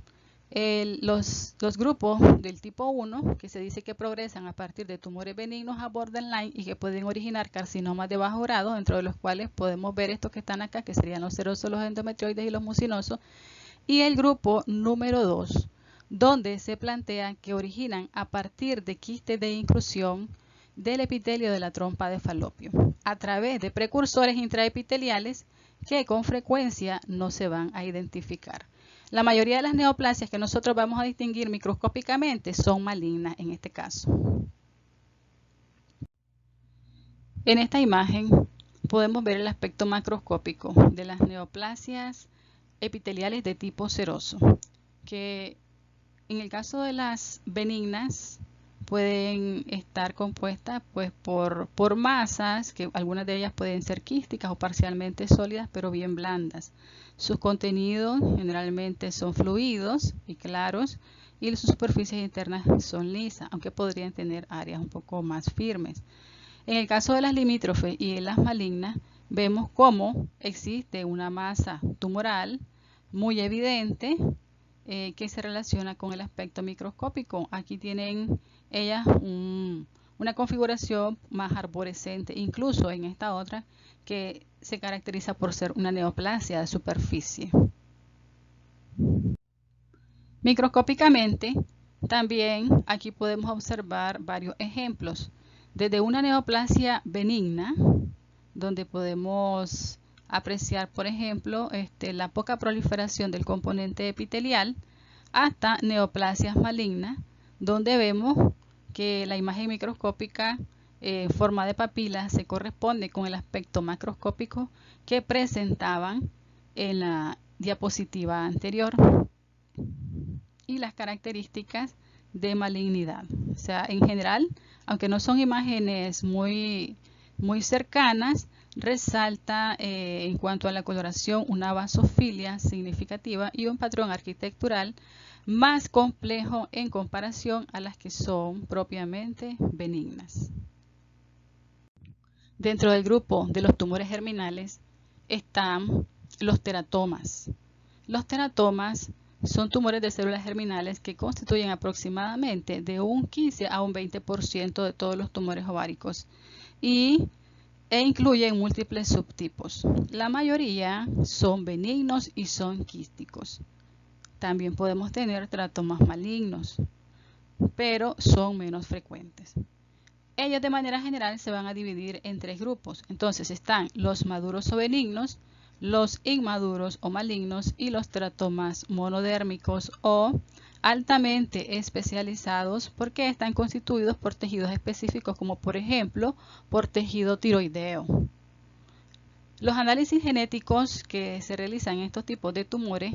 Los grupos del tipo 1, que se dice que progresan a partir de tumores benignos a borderline y que pueden originar carcinomas de bajo grado, dentro de los cuales podemos ver estos que están acá, que serían los serosos, los endometrioides y los mucinosos. Y el grupo número 2, donde se plantea que originan a partir de quistes de inclusión del epitelio de la trompa de falopio, a través de precursores intraepiteliales que con frecuencia no se van a identificar. La mayoría de las neoplasias que nosotros vamos a distinguir microscópicamente son malignas en este caso. En esta imagen podemos ver el aspecto macroscópico de las neoplasias epiteliales de tipo seroso, que en el caso de las benignas pueden estar compuestas pues por masas, que algunas de ellas pueden ser quísticas o parcialmente sólidas, pero bien blandas. Sus contenidos generalmente son fluidos y claros, y sus superficies internas son lisas, aunque podrían tener áreas un poco más firmes. En el caso de las limítrofes y en las malignas, vemos cómo existe una masa tumoral muy evidente, que se relaciona con el aspecto microscópico. Aquí tienen ellas una configuración más arborescente, incluso en esta otra que se caracteriza por ser una neoplasia de superficie. Microscópicamente, también aquí podemos observar varios ejemplos, desde una neoplasia benigna, donde podemos apreciar, por ejemplo, la poca proliferación del componente epitelial, hasta neoplasias malignas, donde vemos que la imagen microscópica en forma de papila se corresponde con el aspecto macroscópico que presentaban en la diapositiva anterior y las características de malignidad. O sea, en general, aunque no son imágenes muy cercanas, resalta en cuanto a la coloración una basofilia significativa y un patrón arquitectural más complejo en comparación a las que son propiamente benignas. Dentro del grupo de los tumores germinales están los teratomas. Los teratomas son tumores de células germinales que constituyen aproximadamente de un 15 a un 20% de todos los tumores ováricos e incluyen múltiples subtipos. La mayoría son benignos y son quísticos. También podemos tener teratomas malignos, pero son menos frecuentes. Ellos de manera general se van a dividir en tres grupos. Entonces están los maduros o benignos, los inmaduros o malignos y los teratomas monodérmicos o altamente especializados, porque están constituidos por tejidos específicos, como por ejemplo por tejido tiroideo. Los análisis genéticos que se realizan en estos tipos de tumores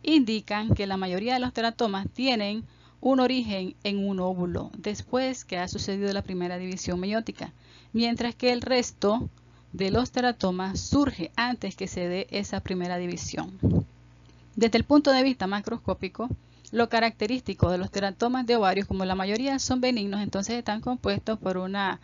indican que la mayoría de los teratomas tienen un origen en un óvulo después que ha sucedido la primera división meiótica, mientras que el resto de los teratomas surge antes que se dé esa primera división. Desde el punto de vista macroscópico, lo característico de los teratomas de ovarios, como la mayoría son benignos, entonces están compuestos por una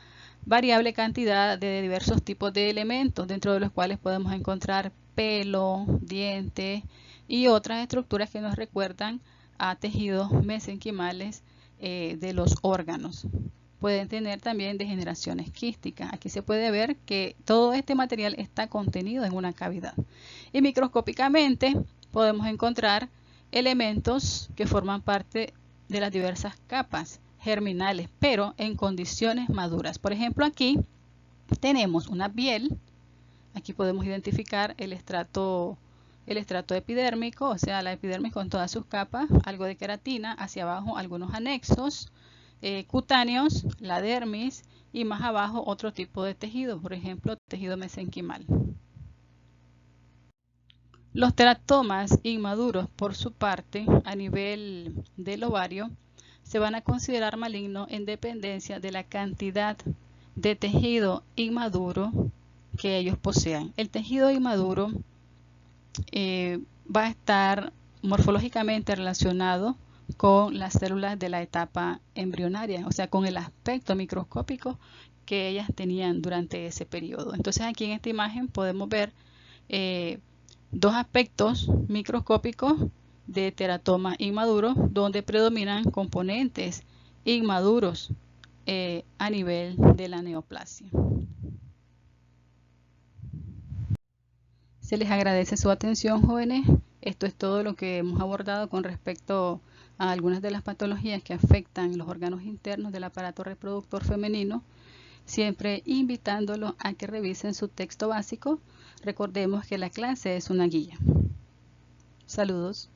variable cantidad de diversos tipos de elementos, dentro de los cuales podemos encontrar pelo, dientes y otras estructuras que nos recuerdan a tejidos mesenquimales de los órganos. Pueden tener también degeneraciones quísticas. Aquí se puede ver que todo este material está contenido en una cavidad. Y microscópicamente podemos encontrar elementos que forman parte de las diversas capas germinales, pero en condiciones maduras. Por ejemplo, aquí tenemos una piel. Aquí podemos identificar el estrato epidérmico, o sea, la epidermis con todas sus capas, algo de queratina, hacia abajo algunos anexos cutáneos, la dermis, y más abajo otro tipo de tejido, por ejemplo, tejido mesenquimal. Los teratomas inmaduros, por su parte, a nivel del ovario, se van a considerar malignos en dependencia de la cantidad de tejido inmaduro que ellos posean. El tejido inmaduro va a estar morfológicamente relacionado con las células de la etapa embrionaria, o sea, con el aspecto microscópico que ellas tenían durante ese periodo. Entonces aquí en esta imagen podemos ver Dos aspectos microscópicos de teratoma inmaduro, donde predominan componentes inmaduros a nivel de la neoplasia. Se les agradece su atención, jóvenes. Esto es todo lo que hemos abordado con respecto a algunas de las patologías que afectan los órganos internos del aparato reproductor femenino, siempre invitándolos a que revisen su texto básico. Recordemos que la clase es una guía. Saludos.